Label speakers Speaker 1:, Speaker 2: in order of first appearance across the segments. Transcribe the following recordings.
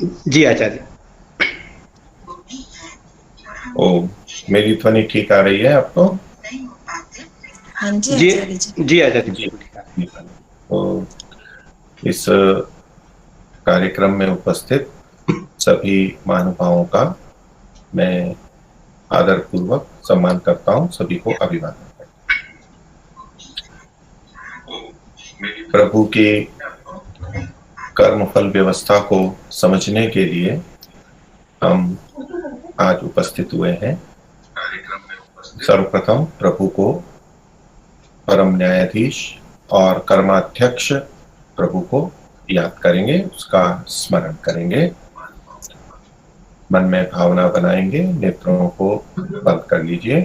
Speaker 1: जी आचार्य।
Speaker 2: ओ, मेरी ध्वनि ठीक आ रही है आपको?
Speaker 3: हाँ जी
Speaker 1: जी
Speaker 3: आचार्य जी।
Speaker 1: जी आचार्य,
Speaker 2: जी।
Speaker 1: बिल्कुल ठीक है।
Speaker 2: तो इस कार्यक्रम में उपस्थित सभी महानुभावों का मैं आदर पूर्वक सम्मान करता हूं, सभी को अभिवादन करता हूं। प्रभु की कर्म फल व्यवस्था को समझने के लिए हम आज उपस्थित हुए हैं। सर्वप्रथम प्रभु को, परम न्यायाधीश और कर्माध्यक्ष प्रभु को याद करेंगे, उसका स्मरण करेंगे, मन में भावना बनाएंगे। नेत्रों को बंद कर लीजिए।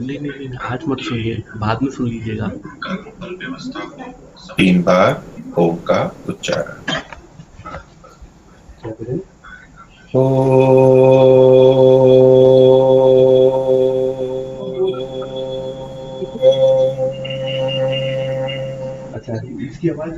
Speaker 1: नहीं, आज मत सुनिए, बाद में सुन लीजिएगा।
Speaker 2: 3 बार ओम का उच्चारण। ओ
Speaker 1: अच्छा, इसकी आवाज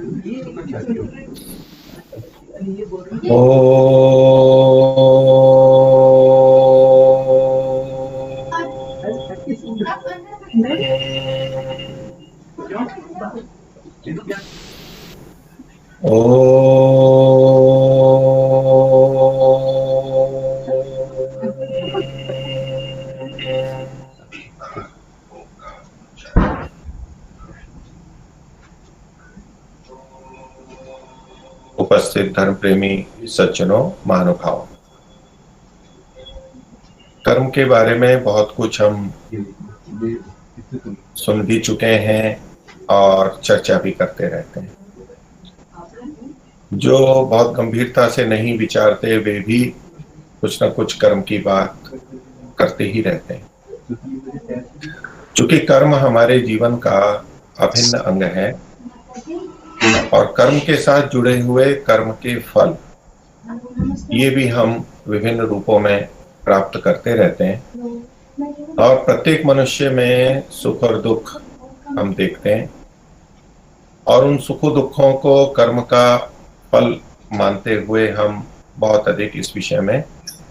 Speaker 2: उपस्थित धर्म प्रेमी सज्जनों, महानुभावों, कर्म के बारे में बहुत कुछ हम सुन भी चुके हैं और चर्चा भी करते रहते हैं। जो बहुत गंभीरता से नहीं विचारते वे भी कुछ न कुछ कर्म की बात करते ही रहते हैं। चूंकि कर्म हमारे जीवन का अभिन्न अंग है और कर्म के साथ जुड़े हुए कर्म के फल ये भी हम विभिन्न रूपों में प्राप्त करते रहते हैं और प्रत्येक मनुष्य में सुख और दुख हम देखते हैं और उन सुख दुखों को कर्म का फल मानते हुए हम बहुत अधिक इस विषय में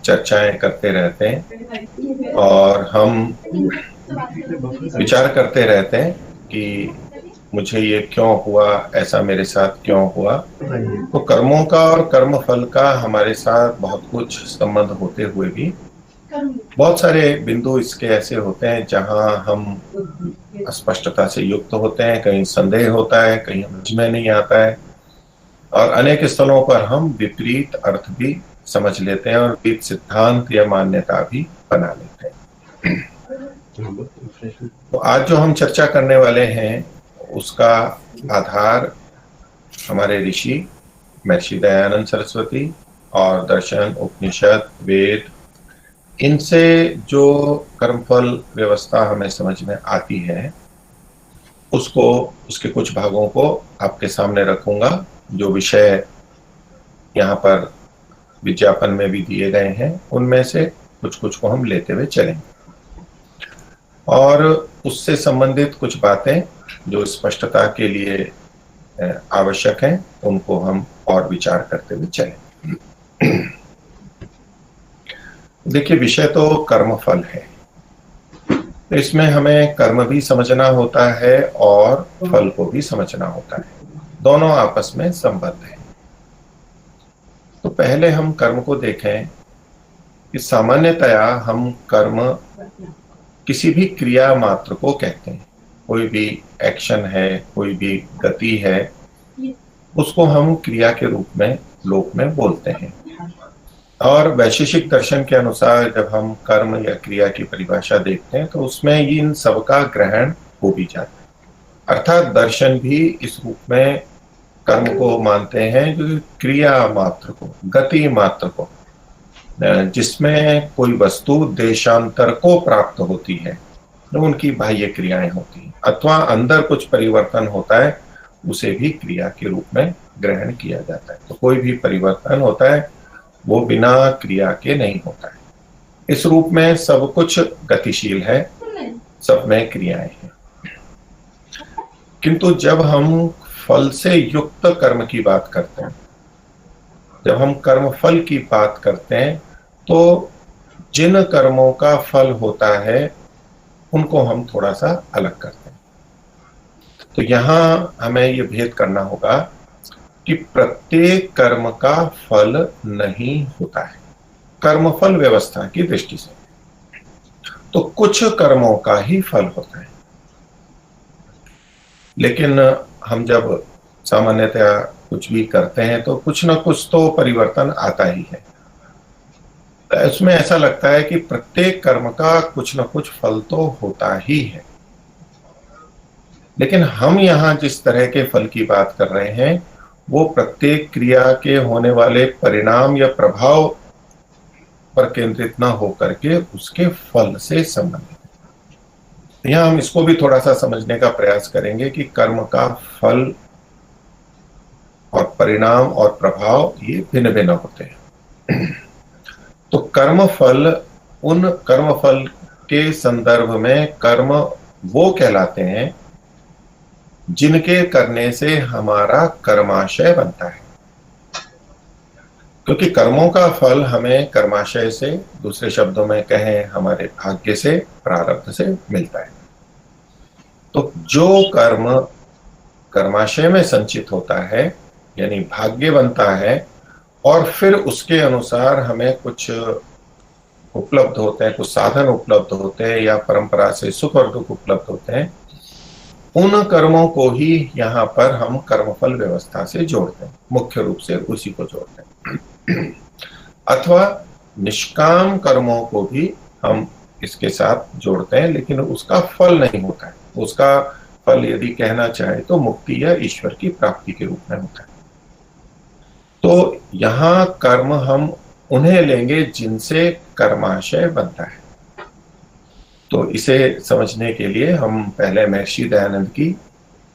Speaker 2: चर्चाएं करते रहते हैं और हम विचार करते रहते हैं कि मुझे ये क्यों हुआ, ऐसा मेरे साथ क्यों हुआ। तो कर्मों का और कर्म फल का हमारे साथ बहुत कुछ संबंध होते हुए भी बहुत सारे बिंदु इसके ऐसे होते हैं जहां हम अस्पष्टता से युक्त होते हैं, कहीं संदेह होता है, कहीं समझ में नहीं आता है और अनेक स्थलों पर हम विपरीत अर्थ भी समझ लेते हैं और विपरीत सिद्धांत या मान्यता भी बना लेते हैं। तो आज जो हम चर्चा करने वाले हैं उसका आधार हमारे ऋषि महर्षि दयानंद सरस्वती और दर्शन, उपनिषद, वेद, इनसे जो कर्मफल व्यवस्था हमें समझ में आती है उसको, उसके कुछ भागों को आपके सामने रखूंगा। जो विषय यहाँ पर विज्ञापन में भी दिए गए हैं उनमें से कुछ कुछ को हम लेते हुए चलेंगे और उससे संबंधित कुछ बातें जो स्पष्टता के लिए आवश्यक हैं उनको हम और विचार करते हुए चलेंगे। देखिए, विषय तो कर्मफल है, तो इसमें हमें कर्म भी समझना होता है और फल को भी समझना होता है, दोनों आपस में संबद्ध है। तो पहले हम कर्म को देखें कि सामान्यतया हम कर्म किसी भी क्रिया मात्र को कहते हैं। कोई भी एक्शन है, कोई भी गति है, उसको हम क्रिया के रूप में लोक में बोलते हैं और वैशेषिक दर्शन के अनुसार जब हम कर्म या क्रिया की परिभाषा देखते हैं तो उसमें इन सबका ग्रहण हो भी जाता है। अर्थात दर्शन भी इस रूप में कर्म को मानते हैं जो क्रिया मात्र को, गति मात्र को, जिसमें कोई वस्तु देशांतर को प्राप्त होती है तो उनकी बाह्य क्रियाएं होती हैं अथवा अंदर कुछ परिवर्तन होता है उसे भी क्रिया के रूप में ग्रहण किया जाता है। तो कोई भी परिवर्तन होता है वो बिना क्रिया के नहीं होता है। इस रूप में सब कुछ गतिशील है, सब में क्रियाएं हैं। किंतु जब हम फल से युक्त कर्म की बात करते हैं। जब हम कर्म फल की बात करते हैं तो जिन कर्मों का फल होता है उनको हम थोड़ा सा अलग करते हैं। तो यहां हमें यह भेद करना होगा कि प्रत्येक कर्म का फल नहीं होता है कर्मफल व्यवस्था की दृष्टि से। तो कुछ कर्मों का ही फल होता है, लेकिन हम जब सामान्यतया कुछ भी करते हैं तो कुछ ना कुछ तो परिवर्तन आता ही है। तो इसमें ऐसा लगता है कि प्रत्येक कर्म का कुछ ना कुछ फल तो होता ही है, लेकिन हम यहां जिस तरह के फल की बात कर रहे हैं वो प्रत्येक क्रिया के होने वाले परिणाम या प्रभाव पर केंद्रित ना होकर के उसके फल से संबंधित। यहां हम इसको भी थोड़ा सा समझने का प्रयास करेंगे कि कर्म का फल और परिणाम और प्रभाव ये भिन्न भिन्न होते हैं। तो कर्म फल, उन कर्म फल के संदर्भ में कर्म वो कहलाते हैं जिनके करने से हमारा कर्माशय बनता है, क्योंकि कर्मों का फल हमें कर्माशय से, दूसरे शब्दों में कहें हमारे भाग्य से, प्रारब्ध से मिलता है। तो जो कर्म कर्माशय में संचित होता है यानी भाग्य बनता है और फिर उसके अनुसार हमें कुछ उपलब्ध होते हैं, कुछ साधन उपलब्ध होते हैं या परंपरा से सुख और दुख उपलब्ध होते हैं, उन कर्मों को ही यहाँ पर हम कर्मफल व्यवस्था से जोड़ते हैं, मुख्य रूप से उसी को जोड़ते हैं। अथवा निष्काम कर्मों को भी हम इसके साथ जोड़ते हैं, लेकिन उसका फल नहीं होता है। उसका फल यदि कहना चाहे तो मुक्ति या ईश्वर की प्राप्ति के रूप में होता है। तो यहाँ कर्म हम उन्हें लेंगे जिनसे कर्माशय बनता है। तो इसे समझने के लिए हम पहले महर्षि दयानंद की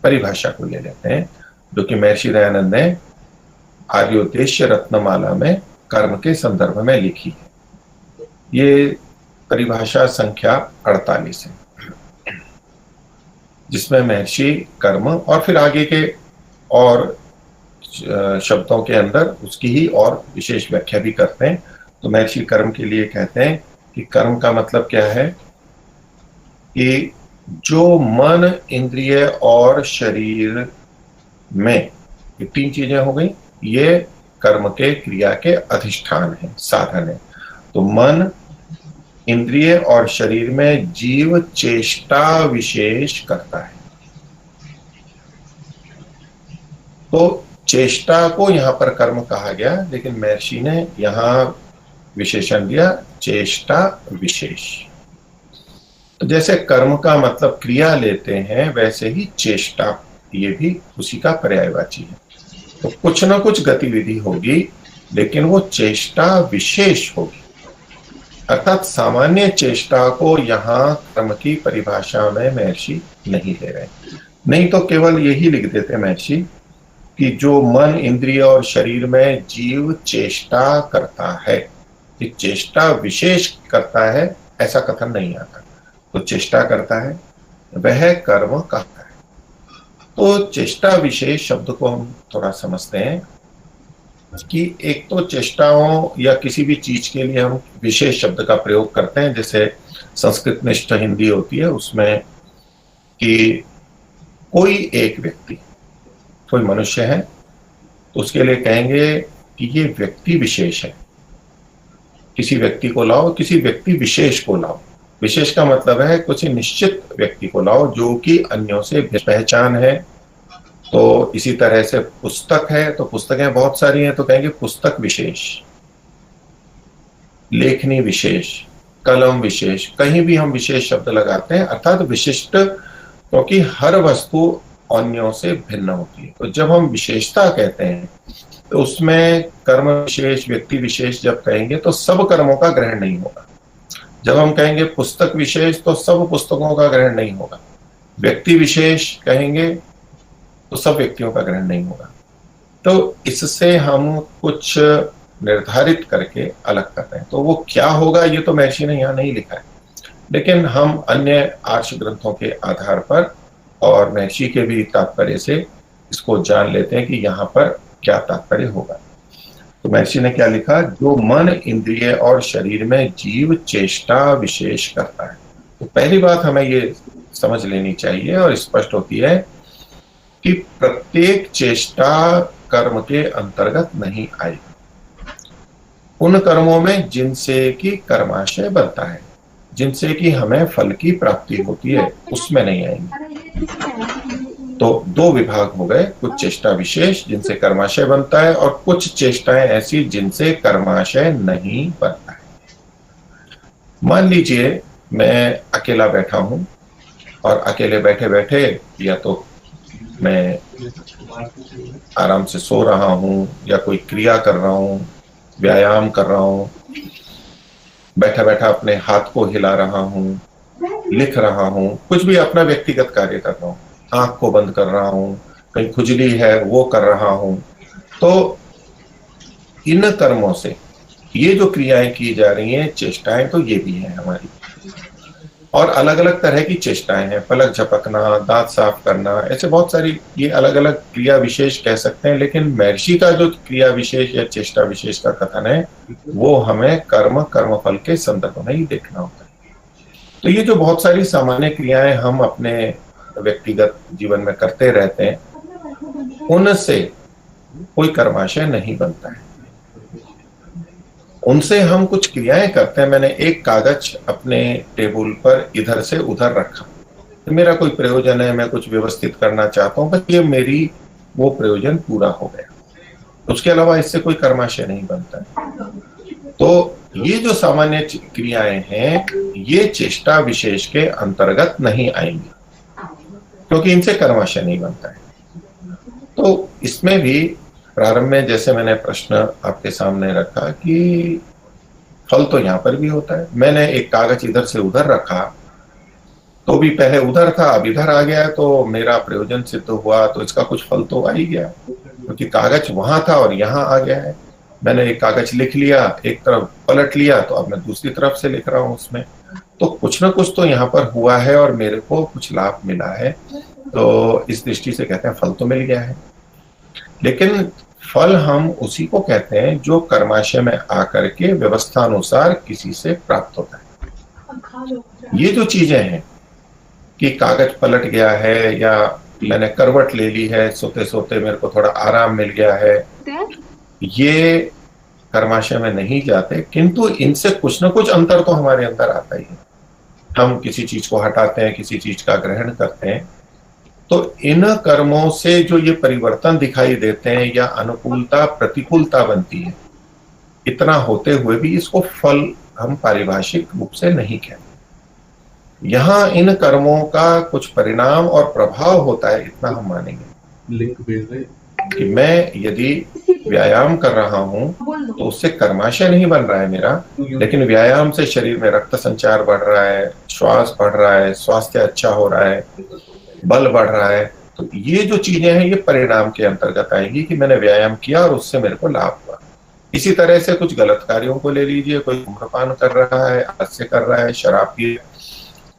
Speaker 2: परिभाषा को ले लेते हैं, जो कि महर्षि दयानंद ने आर्योद्देश्य रत्नमाला में कर्म के संदर्भ में लिखी है। ये परिभाषा संख्या 48 है, जिसमें महर्षि कर्म और फिर आगे के और शब्दों के अंदर उसकी ही और विशेष व्याख्या भी करते हैं। तो महर्षि कर्म के लिए कहते हैं कि कर्म का मतलब क्या है कि जो मन, इंद्रिय और शरीर में, ये तीन चीजें हो गई, ये कर्म के क्रिया के अधिष्ठान है, साधन है। तो मन, इंद्रिय और शरीर में जीव चेष्टा विशेष करता है। तो चेष्टा को यहां पर कर्म कहा गया, लेकिन महर्षि ने यहां विशेषण दिया चेष्टा विशेष। तो जैसे कर्म का मतलब क्रिया लेते हैं, वैसे ही चेष्टा ये भी उसी का पर्यायवाची है। तो कुछ ना कुछ गतिविधि होगी, लेकिन वो चेष्टा विशेष होगी। अर्थात सामान्य चेष्टा को यहाँ कर्म की परिभाषा में महर्षि नहीं ले रहे। नहीं तो केवल यही लिख देते महर्षि कि जो मन, इंद्रिय और शरीर में जीव चेष्टा करता है, कि चेष्टा विशेष करता है, ऐसा कथन नहीं आता। तो चेष्टा करता है वह कर्म कहता है। तो चेष्टा विशेष शब्द को हम थोड़ा समझते हैं कि एक तो चेष्टाओं या किसी भी चीज के लिए हम विशेष शब्द का प्रयोग करते हैं, जैसे संस्कृत निष्ठ हिंदी होती है उसमें कि कोई एक व्यक्ति, कोई मनुष्य है तो उसके लिए कहेंगे कि ये व्यक्ति विशेष है। किसी व्यक्ति को लाओ, किसी व्यक्ति विशेष को लाओ। विशेष का मतलब है कुछ निश्चित व्यक्ति को लाओ जो कि अन्यों से पहचान है। तो इसी तरह से पुस्तक है तो पुस्तकें बहुत सारी हैं, तो कहेंगे पुस्तक विशेष, लेखनी विशेष, कलम विशेष। कहीं भी हम विशेष शब्द लगाते हैं, अर्थात विशिष्ट, क्योंकि हर वस्तु अन्यों से भिन्न होती है। तो जब हम विशेषता कहते हैं तो उसमें कर्म विशेष, व्यक्ति विशेष जब कहेंगे तो सब कर्मों का ग्रहण नहीं होगा। जब हम कहेंगे पुस्तक विशेष तो सब पुस्तकों का ग्रहण नहीं होगा। व्यक्ति विशेष कहेंगे तो सब व्यक्तियों का ग्रहण नहीं होगा। तो इससे हम कुछ निर्धारित करके अलग कर रहे हैं। तो वो क्या होगा ये तो महर्षि ने यहाँ नहीं लिखा है, लेकिन हम अन्य आर्ष ग्रंथों के आधार पर और महर्षि के भी तात्पर्य से इसको जान लेते हैं कि यहाँ पर क्या तात्पर्य होगा। तो महर्षि ने क्या लिखा, जो मन, इंद्रिय और शरीर में जीव चेष्टा विशेष करता है। तो पहली बात हमें ये समझ लेनी चाहिए और स्पष्ट होती है कि प्रत्येक चेष्टा कर्म के अंतर्गत नहीं आएगी। उन कर्मों में जिनसे कि कर्माशय बनता है, जिनसे कि हमें फल की प्राप्ति होती है, उसमें नहीं आएंगे। तो दो विभाग हो गए, कुछ चेष्टा विशेष जिनसे कर्माशय बनता है और कुछ चेष्टाएं ऐसी जिनसे कर्माशय नहीं बनता है। मान लीजिए मैं अकेला बैठा हूं और अकेले बैठे बैठे या तो मैं आराम से सो रहा हूं या कोई क्रिया कर रहा हूं, व्यायाम कर रहा हूं, बैठा बैठा अपने हाथ को हिला रहा हूं, लिख रहा हूं, कुछ भी अपना व्यक्तिगत कार्य कर रहा हूं, आंख को बंद कर रहा हूं, कहीं खुजली है वो कर रहा हूं। तो इन कर्मों से ये जो क्रियाएं की जा रही हैं, चेष्टाएं, तो ये भी है हमारी। और अलग अलग तरह की चेष्टाएं हैं, पलक झपकना, दांत साफ करना, ऐसे बहुत सारी ये अलग अलग क्रिया विशेष कह सकते हैं। लेकिन महर्षि का जो क्रिया विशेष या चेष्टा विशेष का कथन है वो हमें कर्मफल के संदर्भ में ही देखना होता है। तो ये जो बहुत सारी सामान्य क्रियाएं हम अपने व्यक्तिगत जीवन में करते रहते हैं, उनसे कोई कर्माशय नहीं बनता है। उनसे हम कुछ क्रियाएं करते हैं। मैंने एक कागज अपने टेबल पर इधर से उधर रखा, तो मेरा कोई प्रयोजन है, मैं कुछ व्यवस्थित करना चाहता हूं, बस ये मेरी वो प्रयोजन पूरा हो गया। उसके अलावा इससे कोई कर्माशय नहीं बनता है। तो ये जो सामान्य क्रियाएं हैं ये चेष्टा विशेष के अंतर्गत नहीं आएंगी, क्योंकि इनसे कर्माशय नहीं बनता है। तो इसमें भी प्रारंभ में जैसे मैंने प्रश्न आपके सामने रखा कि फल तो यहां पर भी होता है। मैंने एक कागज इधर से उधर रखा, तो भी पहले उधर था, अब इधर आ गया, तो मेरा प्रयोजन सिद्ध हुआ, तो इसका कुछ फल तो आ ही गया, क्योंकि कागज वहां था और यहाँ आ गया है। मैंने एक कागज लिख लिया, एक तरफ पलट लिया, तो अब मैं दूसरी तरफ से लिख रहा हूं उसमें, तो कुछ ना कुछ तो यहाँ पर हुआ है और मेरे को कुछ लाभ मिला है। तो इस दृष्टि से कहते हैं फल तो मिल गया है। लेकिन फल हम उसी को कहते हैं जो कर्माशय में आकर के व्यवस्थानुसार किसी से प्राप्त होता है। ये जो चीजें हैं कि कागज पलट गया है या मैंने करवट ले ली है, सोते सोते मेरे को थोड़ा आराम मिल गया है, ये कर्माशय में नहीं जाते, किंतु इनसे कुछ ना कुछ अंतर तो हमारे अंदर आता ही है। हम किसी चीज को हटाते हैं, किसी चीज का ग्रहण करते हैं, तो इन कर्मों से जो ये परिवर्तन दिखाई देते हैं या अनुकूलता प्रतिकूलता बनती है, इतना होते हुए भी इसको फल हम पारिभाषिक रूप से नहीं कहते। यहाँ इन कर्मों का कुछ परिणाम और प्रभाव होता है, इतना हम मानेंगे।
Speaker 1: लिंक भेज रहे
Speaker 2: कि मैं यदि व्यायाम कर रहा हूं तो उससे कर्माशय नहीं बन रहा है मेरा, लेकिन व्यायाम से शरीर में रक्त संचार बढ़ रहा है, श्वास बढ़ रहा है, स्वास्थ्य अच्छा हो रहा है, बल बढ़ रहा है। तो ये जो चीजें हैं ये परिणाम के अंतर्गत आएंगी कि मैंने व्यायाम किया और उससे मेरे को लाभ हुआ। इसी तरह से कुछ गलत कार्यों को ले लीजिए, कोई धूम्रपान कर रहा है, हास्य कर रहा है, शराब पी,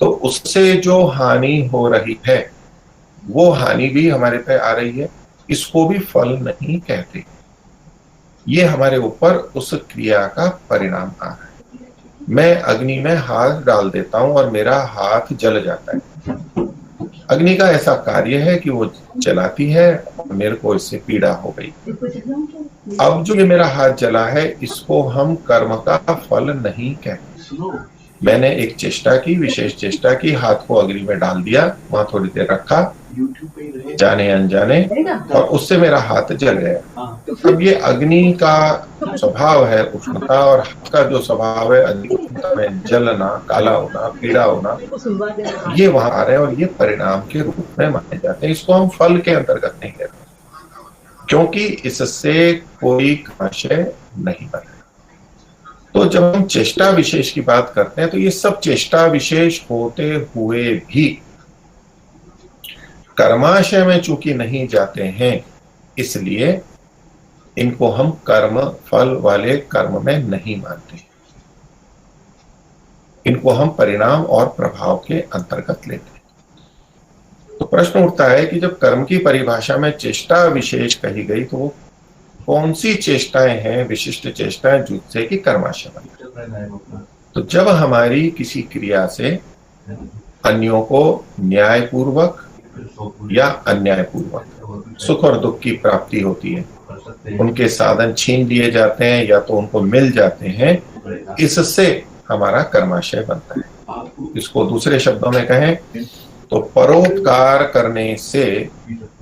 Speaker 2: तो उससे जो हानि हो रही है वो हानि भी हमारे पे आ रही है, इसको भी फल नहीं कहते। ये हमारे ऊपर उस क्रिया का परिणाम आ रहा है। मैं अग्नि में हाथ डाल देता हूं और मेरा हाथ जल जाता है। अग्नि का ऐसा कार्य है कि वो जलाती है, मेरे को इससे पीड़ा हो गई। अब जो ये मेरा हाथ जला है इसको हम कर्म का फल नहीं कहते। मैंने एक चेष्टा की, विशेष चेष्टा की, हाथ को अग्नि में डाल दिया, वहां थोड़ी देर रखा, जाने अनजाने, और उससे मेरा हाथ जल गया। अब ये अग्नि का स्वभाव है उष्णता, और हाथ का जो स्वभाव है अधिक उष्णता में जलना, काला होना, पीड़ा होना, ये वहां आ रहे हैं और ये परिणाम के रूप में माने जाते हैं। इसको हम फल के अंतर्गत नहीं लेते, क्योंकि इससे कोई कर्माशय नहीं बने। तो जब हम चेष्टा विशेष की बात करते हैं तो ये सब चेष्टा विशेष होते हुए भी कर्माशय में चूंकि नहीं जाते हैं, इसलिए इनको हम कर्म फल वाले कर्म में नहीं मानते। इनको हम परिणाम और प्रभाव के अंतर्गत लेते हैं। तो प्रश्न उठता है कि जब कर्म की परिभाषा में चेष्टा विशेष कही गई तो वो कौन सी चेष्टाएं हैं, विशिष्ट चेष्टाएं जिससे कि कर्माशय बनता है। तो जब हमारी किसी क्रिया से अन्यों को न्यायपूर्वक या अन्यायपूर्वक सुख और दुख की प्राप्ति होती है, उनके साधन छीन लिए जाते हैं या तो उनको मिल जाते हैं, इससे हमारा कर्माशय बनता है। इसको दूसरे शब्दों में कहें तो परोपकार करने से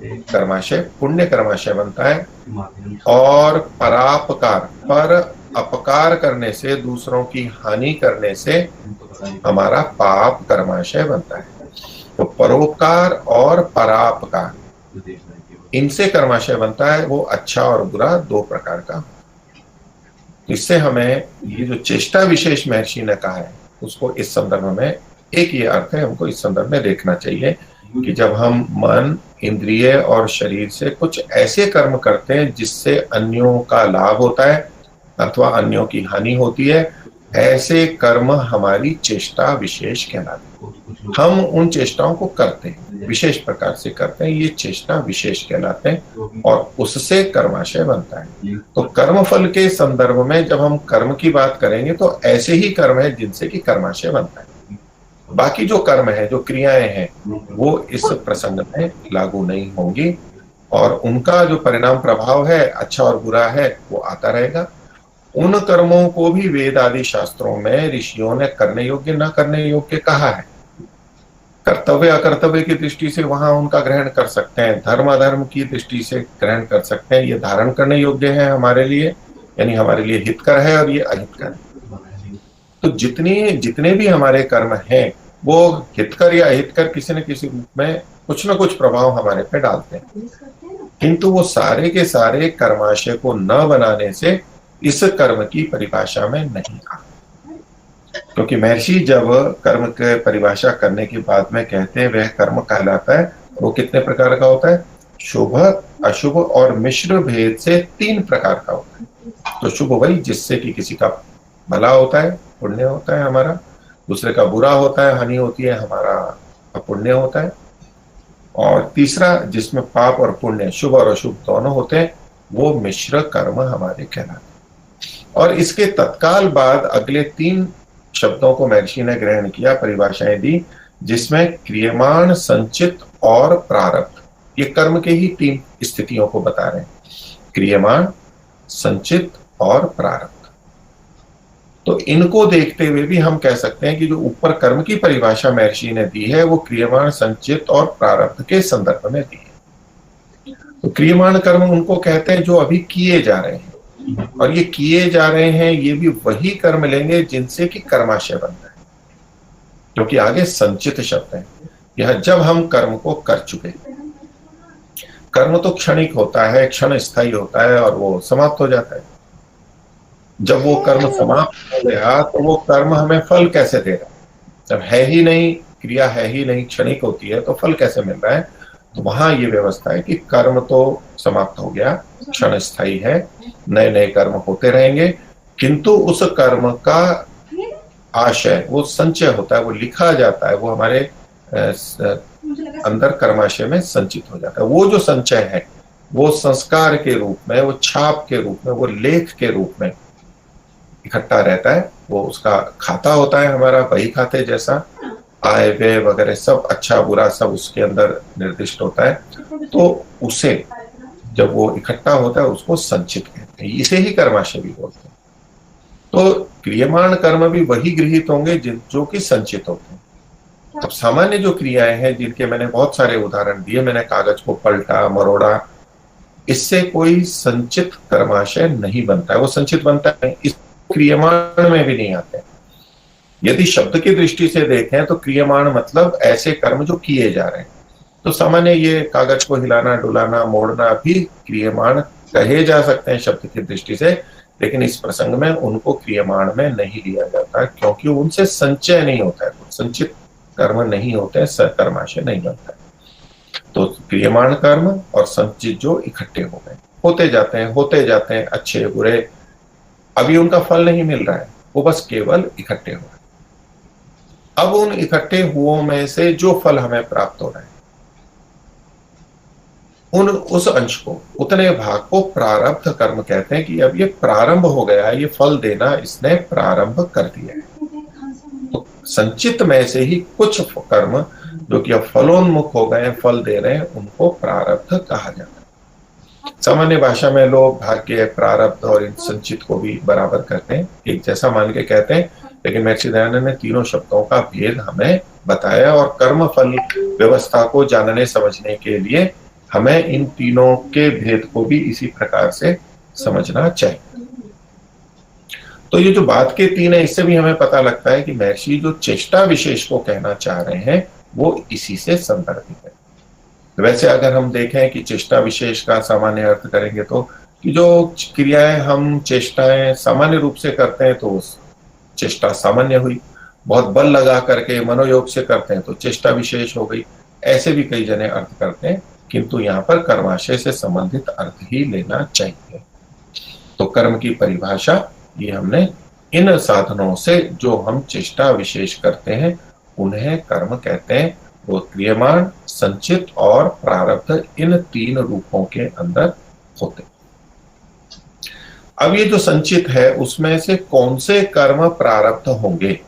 Speaker 2: कर्माशय पुण्य कर्माशय बनता है, और परापकार पर अपकार करने से, दूसरों की हानि करने से हमारा पाप कर्माशय बनता है। तो परोपकार और परापकार, इनसे कर्माशय बनता है। वो अच्छा और बुरा दो प्रकार का। इससे हमें ये जो चेष्टा विशेष महर्षि ने कहा है उसको इस संदर्भ में एक ये अर्थ है, हमको इस संदर्भ में देखना चाहिए कि जब हम मन, इंद्रिय और शरीर से कुछ ऐसे कर्म करते हैं जिससे अन्यों का लाभ होता है अथवा अन्यों की हानि होती है, ऐसे कर्म हमारी चेष्टा विशेष कहलाते हैं। हम उन चेष्टाओं को करते हैं, विशेष प्रकार से करते हैं, ये चेष्टा विशेष कहलाते हैं और उससे कर्माशय बनता है। तो कर्म फल के संदर्भ में जब हम कर्म की बात करेंगे तो ऐसे ही कर्म है जिनसे कि कर्माशय बनता है। बाकी जो कर्म है, जो क्रियाएं हैं, वो इस प्रसंग में लागू नहीं होंगी और उनका जो परिणाम प्रभाव है, अच्छा और बुरा है, वो आता रहेगा। उन कर्मों को भी वेद आदि शास्त्रों में ऋषियों ने करने योग्य न करने योग्य कहा है। कर्तव्य अकर्तव्य की दृष्टि से वहां उनका ग्रहण कर सकते हैं, धर्म अधर्म की दृष्टि से ग्रहण कर सकते हैं। ये धारण करने योग्य है हमारे लिए, यानी हमारे लिए हितकर है, और ये अहितकर है। तो जितने भी हमारे कर्म हैं वो हितकर या अहितकर किसी न किसी रूप में कुछ न कुछ प्रभाव हमारे पे डालते हैं, किंतु वो सारे के सारे कर्माशय को न बनाने से इस कर्म की परिभाषा में नहीं आते। क्योंकि महर्षि जब कर्म के परिभाषा करने के बाद में कहते हैं वह कर्म कहलाता है, वो कितने प्रकार का होता है? शुभ, अशुभ और मिश्र भेद से 3 प्रकार का होता है। तो शुभ वही जिससे कि किसी का भला होता है, पुण्य होता है हमारा, दूसरे का बुरा होता है, हानि होती है, हमारा अपुण्य होता है। और तीसरा जिसमें पाप और पुण्य, शुभ और अशुभ दोनों होते हैं, वो मिश्र कर्म हमारे कहलाते हैं। और इसके तत्काल बाद अगले 3 शब्दों को महर्षि ने ग्रहण किया, परिभाषाएं दी, जिसमें क्रियमाण, संचित और प्रारब्ध, ये कर्म के ही 3 स्थितियों को बता रहे हैं, क्रियमाण, संचित और प्रारब्ध। तो इनको देखते हुए भी हम कह सकते हैं कि जो ऊपर कर्म की परिभाषा महर्षि ने दी है वो क्रियमाण, संचित और प्रारब्ध के संदर्भ में दी है। तो क्रियमाण कर्म उनको कहते हैं जो अभी किए जा रहे हैं, और ये किए जा रहे हैं ये भी वही कर्म लेंगे जिनसे कि कर्माशय बनता है, क्योंकि आगे संचित शब्द है। यह जब हम कर्म को कर चुके, कर्म तो क्षणिक होता है, क्षण स्थायी होता है और वो समाप्त हो जाता है। जब वो कर्म समाप्त हो गया तो वो कर्म हमें फल कैसे दे रहा है? जब है ही नहीं, क्रिया है ही नहीं, क्षणिक होती है, तो फल कैसे मिल रहा है? तो वहां ये व्यवस्था है कि कर्म तो समाप्त हो गया, क्षण स्थायी है, नए नए कर्म होते रहेंगे, किंतु उस कर्म का आशय, वो संचय होता है, वो लिखा जाता है, वो हमारे अंदर कर्माशय में संचित हो जाता है। वो जो संचय है वो संस्कार के रूप में, वो छाप के रूप में, वो लेख के रूप में इकट्ठा रहता है। वो उसका खाता होता है हमारा, वही खाते जैसा, आय व्यय वगैरह सब, अच्छा बुरा सब उसके अंदर निर्दिष्ट होता है। तो उसे जब वो इकट्ठा होता है उसको संचित कहते हैं, इसे ही कर्माशय भी बोलते हैं। तो क्रियमाण कर्म भी वही गृहीत होंगे जो कि संचित होते हैं। अब सामान्य जो क्रियाएं हैं जिनके मैंने बहुत सारे उदाहरण दिए, मैंने कागज को पलटा, मरोड़ा, इससे कोई संचित कर्माशय नहीं बनता है, वो संचित बनता है, इस क्रियमाण में भी नहीं आते। यदि शब्द की दृष्टि से देखें तो क्रियमाण मतलब ऐसे कर्म जो किए जा रहे हैं। तो सामान्य ये कागज को हिलाना, डुलाना, मोड़ना भी क्रियमाण कहे जा सकते हैं शब्द की दृष्टि से, लेकिन इस प्रसंग में उनको क्रियमाण में नहीं लिया जाता, क्योंकि उनसे संचय नहीं होता है, संचित कर्म नहीं होते हैं, सकर्माशय नहीं बनता है। तो क्रियमाण कर्म और संचित जो इकट्ठे हो गए, होते जाते हैं, अच्छे बुरे, अभी उनका फल नहीं मिल रहा है, वो बस केवल इकट्ठे हो रहे। अब उन इकट्ठे हुओं में से जो फल हमें प्राप्त हो रहा है उस अंश को, उतने भाग को प्रारब्ध कर्म कहते हैं कि अब ये प्रारंभ हो गया है, ये फल देना इसने प्रारंभ कर दिया है। तो संचित में से ही कुछ कर्म जो कि अब फलोन्मुख हो गए, फल दे रहे हैं, उनको प्रारब्ध कहा जाता है। सामान्य भाषा में लोग भाग्य, प्रारब्ध और इन संचित को भी बराबर करते हैं, एक जैसा मान के कहते हैं, लेकिन महर्षि दयानंद ने तीनों शब्दों का भेद हमें बताया और कर्म फल व्यवस्था को जानने समझने के लिए हमें इन तीनों के भेद को भी इसी प्रकार से समझना चाहिए। तो ये जो बात के तीन है, इससे भी हमें पता लगता है कि महर्षि जो चेष्टा विशेष को कहना चाह रहे हैं वो इसी से संदर्भित है। वैसे अगर हम देखें कि चेष्टा विशेष का सामान्य अर्थ करेंगे तो कि जो क्रियाएं हम चेष्टाएं सामान्य रूप से करते हैं तो चेष्टा सामान्य हुई, बहुत बल लगा करके मनोयोग से करते हैं तो चेष्टा विशेष हो गई। ऐसे भी कई जने अर्थ करते हैं, किंतु यहाँ पर कर्माशय से संबंधित अर्थ ही लेना चाहिए। तो कर्म की परिभाषा ये हमने इन साधनों से जो हम चेष्टा विशेष करते हैं उन्हें कर्म कहते हैं। वो क्रियमाण, संचित और प्रारब्ध इन तीन रूपों के अंदर होते हैं। अब ये जो संचित है उसमें से कौन से कर्म प्रारब्ध होंगे?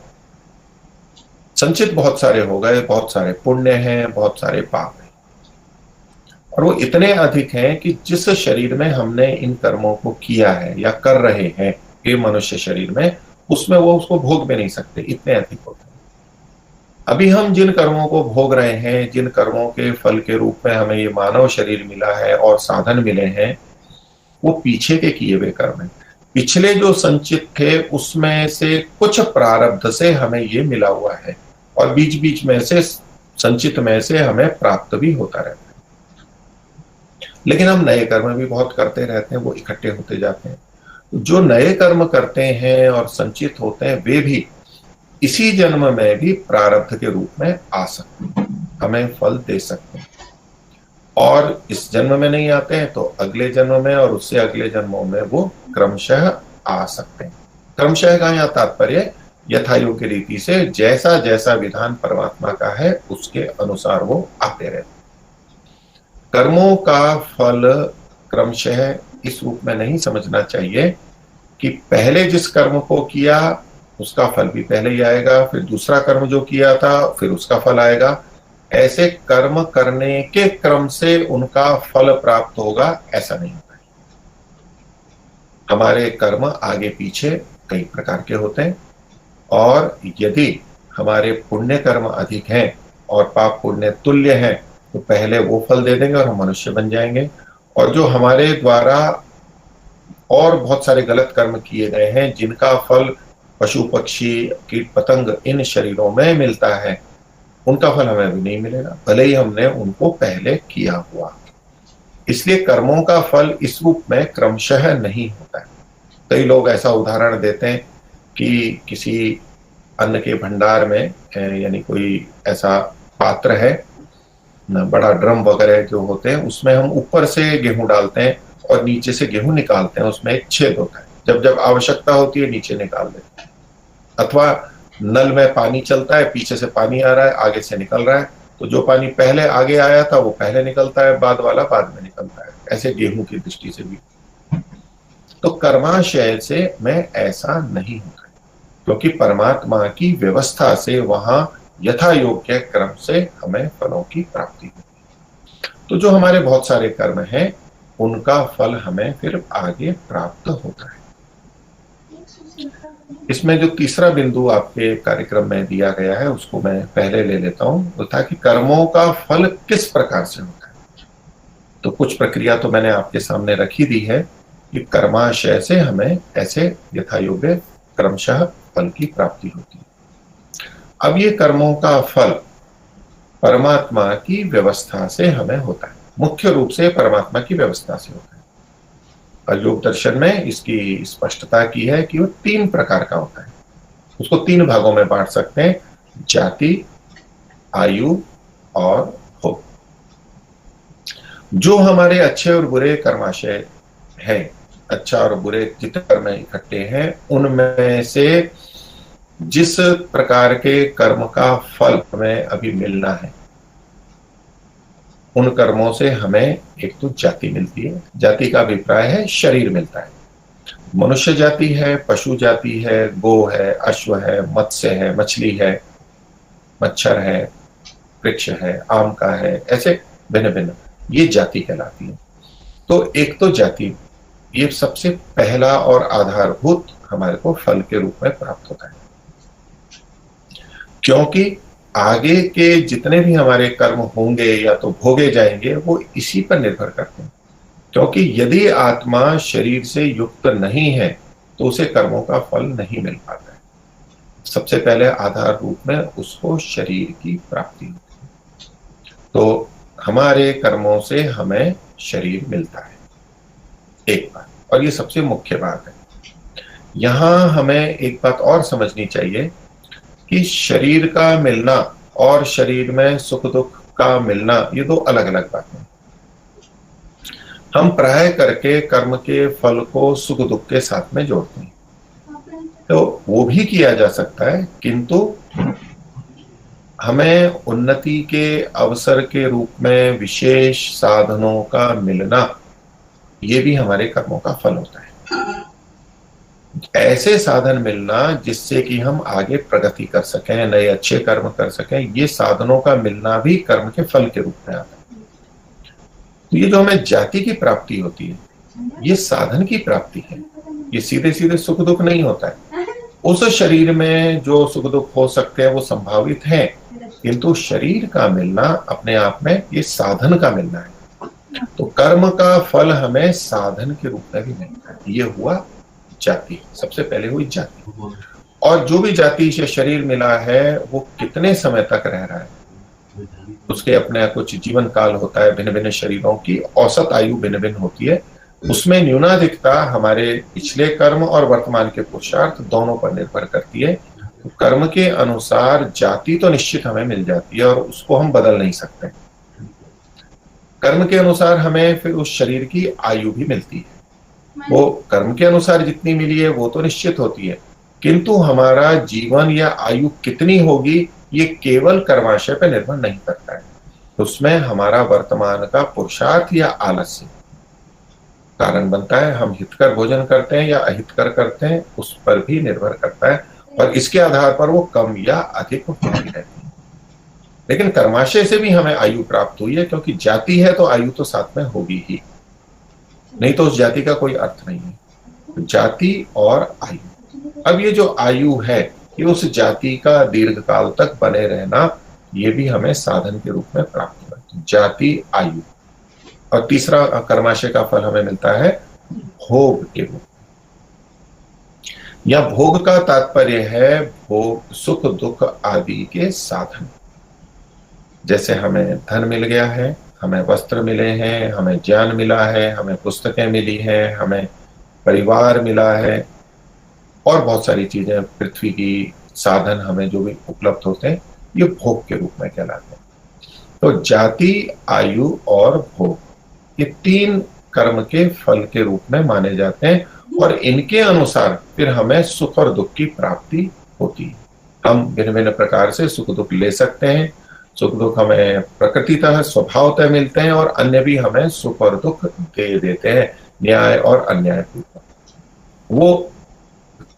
Speaker 2: संचित बहुत सारे हो गए, बहुत सारे पुण्य हैं, बहुत सारे पाप हैं, और वो इतने अधिक हैं कि जिस शरीर में हमने इन कर्मों को किया है या कर रहे हैं, ये मनुष्य शरीर में, उसमें वो उसको भोग भी नहीं सकते, इतने अधिक होते हैं। अभी हम जिन कर्मों को भोग रहे हैं, जिन कर्मों के फल के रूप में हमें ये मानव शरीर मिला है और साधन मिले हैं, वो पीछे के किए हुए कर्म हैं। पिछले जो संचित थे उसमें से कुछ प्रारब्ध से हमें ये मिला हुआ है, और बीच बीच में से संचित में से हमें प्राप्त भी होता रहता है। लेकिन हम नए कर्म भी बहुत करते रहते हैं, वो इकट्ठे होते जाते हैं। जो नए कर्म करते हैं और संचित होते हैं वे भी इसी जन्म में भी प्रारब्ध के रूप में आ सकते हैं, हमें फल दे सकते हैं। और इस जन्म में नहीं आते हैं तो अगले जन्म में और उससे अगले जन्मों में वो क्रमशः आ सकते हैं। क्रमशः का यहाँ तात्पर्य यथायोग की रीति से जैसा जैसा विधान परमात्मा का है उसके अनुसार वो आते रहते। कर्मों का फल क्रमशः इस रूप में नहीं समझना चाहिए कि पहले जिस कर्म को किया उसका फल भी पहले ही आएगा, फिर दूसरा कर्म जो किया था फिर उसका फल आएगा। ऐसे कर्म करने के क्रम से उनका फल प्राप्त होगा, ऐसा नहीं होता है। हमारे कर्म आगे पीछे कई प्रकार के होते हैं, और यदि हमारे पुण्य कर्म अधिक हैं और पाप पुण्य तुल्य हैं तो पहले वो फल दे देंगे और हम मनुष्य बन जाएंगे। और जो हमारे द्वारा और बहुत सारे गलत कर्म किए गए हैं जिनका फल पशु पक्षी कीट पतंग इन शरीरों में मिलता है, उनका फल हमें भी नहीं मिलेगा, भले ही हमने उनको पहले किया हुआ। इसलिए कर्मों का फल इस रूप में क्रमशः नहीं होता है। कई लोग ऐसा उदाहरण देते हैं कि किसी अन्न के भंडार में यानी कोई ऐसा पात्र है, बड़ा ड्रम वगैरह जो होते हैं, उसमें हम ऊपर से गेहूं डालते हैं और नीचे से गेहूं निकालते हैं। उसमें एक छेद होता है, जब जब आवश्यकता होती है नीचे निकाल देते हैं। अथवा नल में पानी चलता है, पीछे से पानी आ रहा है, आगे से निकल रहा है, तो जो पानी पहले आगे आया था वो पहले निकलता है, बाद वाला बाद में निकलता है। ऐसे गेहूं की दृष्टि से भी। तो कर्माशय से में ऐसा नहीं होता, क्योंकि परमात्मा की व्यवस्था से वहां यथा योग्य क्रम से हमें फलों की प्राप्ति होती है। तो जो हमारे बहुत सारे कर्म हैं उनका फल हमें फिर आगे प्राप्त होता है। इसमें जो तीसरा बिंदु आपके कार्यक्रम में दिया गया है उसको मैं पहले ले लेता हूं, वो था कि कर्मों का फल किस प्रकार से होता है। तो कुछ प्रक्रिया तो मैंने आपके सामने रखी दी है कि कर्माशय से हमें ऐसे यथायोग्य क्रमशः फल की प्राप्ति होती है। अब ये कर्मों का फल परमात्मा की व्यवस्था से हमें होता है, मुख्य रूप से परमात्मा की व्यवस्था से होता है। और योग दर्शन में इसकी स्पष्टता की है कि वो 3 प्रकार का होता है। उसको 3 भागों में बांट सकते हैं, जाति, आयु और भोग। जो हमारे अच्छे और बुरे कर्माशय हैं, अच्छा और बुरे जितने कर्म इकट्ठे हैं, उनमें से जिस प्रकार के कर्म का फल हमें अभी मिलना है उन कर्मों से हमें एक तो जाति मिलती है। जाति का अभिप्राय है शरीर मिलता है। मनुष्य जाति है, पशु जाति है, गो है, अश्व है, मत्स्य है, मछली है, मच्छर है, वृक्ष है, आम का है, ऐसे भिन्न भिन्न ये जाति कहलाती है। तो एक तो जाति, ये सबसे पहला और आधारभूत हमारे को फल के रूप में प्राप्त होता है, क्योंकि आगे के जितने भी हमारे कर्म होंगे या तो भोगे जाएंगे वो इसी पर निर्भर करते हैं। क्योंकि यदि आत्मा शरीर से युक्त नहीं है तो उसे कर्मों का फल नहीं मिल पाता है। सबसे पहले आधार रूप में उसको शरीर की प्राप्ति होती है। तो हमारे कर्मों से हमें शरीर मिलता है, एक बात। और ये सबसे मुख्य बात है। यहां हमें एक बात और समझनी चाहिए कि शरीर का मिलना और शरीर में सुख दुख का मिलना ये दो अलग अलग बातें हैं। हम प्राय करके कर्म के फल को सुख दुख के साथ में जोड़ते हैं, तो वो भी किया जा सकता है, किंतु हमें उन्नति के अवसर के रूप में विशेष साधनों का मिलना ये भी हमारे कर्मों का फल होता है। ऐसे साधन मिलना जिससे कि हम आगे प्रगति कर सकें, नए अच्छे कर्म कर सकें, ये साधनों का मिलना भी कर्म के फल के रूप में आता है। तो ये जो हमें जाति की प्राप्ति होती है ये साधन की प्राप्ति है, ये सीधे सीधे सुख दुख नहीं होता है। उस शरीर में जो सुख दुख हो सकते हैं वो संभावित है, किंतु शरीर का मिलना अपने आप में ये साधन का मिलना है। तो कर्म का फल हमें साधन के रूप में भी मिलता है। ये हुआ जाति, सबसे पहले हुई जाति। और जो भी जाति से शरीर मिला है वो कितने समय तक रह रहा है, उसके अपने कुछ जीवन काल होता है। भिन्न भिन्न शरीरों की औसत आयु भिन्न भिन्न होती है, उसमें न्यूनाधिकता हमारे पिछले कर्म और वर्तमान के पुरुषार्थ दोनों पर निर्भर करती है। तो कर्म के अनुसार जाति तो निश्चित हमें मिल जाती है और उसको हम बदल नहीं सकते। कर्म के अनुसार हमें फिर उस शरीर की आयु भी मिलती है। वो कर्म के अनुसार जितनी मिली है वो तो निश्चित होती है, किंतु हमारा जीवन या आयु कितनी होगी ये केवल कर्माशय पर निर्भर नहीं करता है। उसमें हमारा वर्तमान का पुरुषार्थ या आलस्य कारण बनता है। हम हितकर भोजन करते हैं या अहितकर करते हैं उस पर भी निर्भर करता है, और इसके आधार पर वो कम या अधिक होती रहती है। लेकिन कर्माशय से भी हमें आयु प्राप्त हुई है, क्योंकि जाति है तो आयु तो साथ में होगी ही, नहीं तो उस जाति का कोई अर्थ नहीं है। जाति और आयु, अब ये जो आयु है ये उस जाति का दीर्घ काल तक बने रहना ये भी हमें साधन के रूप में प्राप्त हुआ। जाति, आयु, और तीसरा कर्माशय का फल हमें मिलता है भोग के रूप। या भोग का तात्पर्य है भोग, सुख दुख आदि के साधन। जैसे हमें धन मिल गया है, हमें वस्त्र मिले हैं, हमें ज्ञान मिला है, हमें पुस्तकें मिली हैं, हमें परिवार मिला है, और बहुत सारी चीजें पृथ्वी की साधन हमें जो भी उपलब्ध होते हैं ये भोग के रूप में कहलाते हैं। तो जाति, आयु और भोग ये तीन कर्म के फल के रूप में माने जाते हैं, और इनके अनुसार फिर हमें सुख और दुख की प्राप्ति होती है। हम भिन्न भिन्न प्रकार से सुख दुख ले सकते हैं। सुख दुख हमें प्रकृतितः स्वभावतः मिलते हैं, और अन्य भी हमें सुख और दुख दे देते हैं न्याय और अन्याय पूर्वक। वो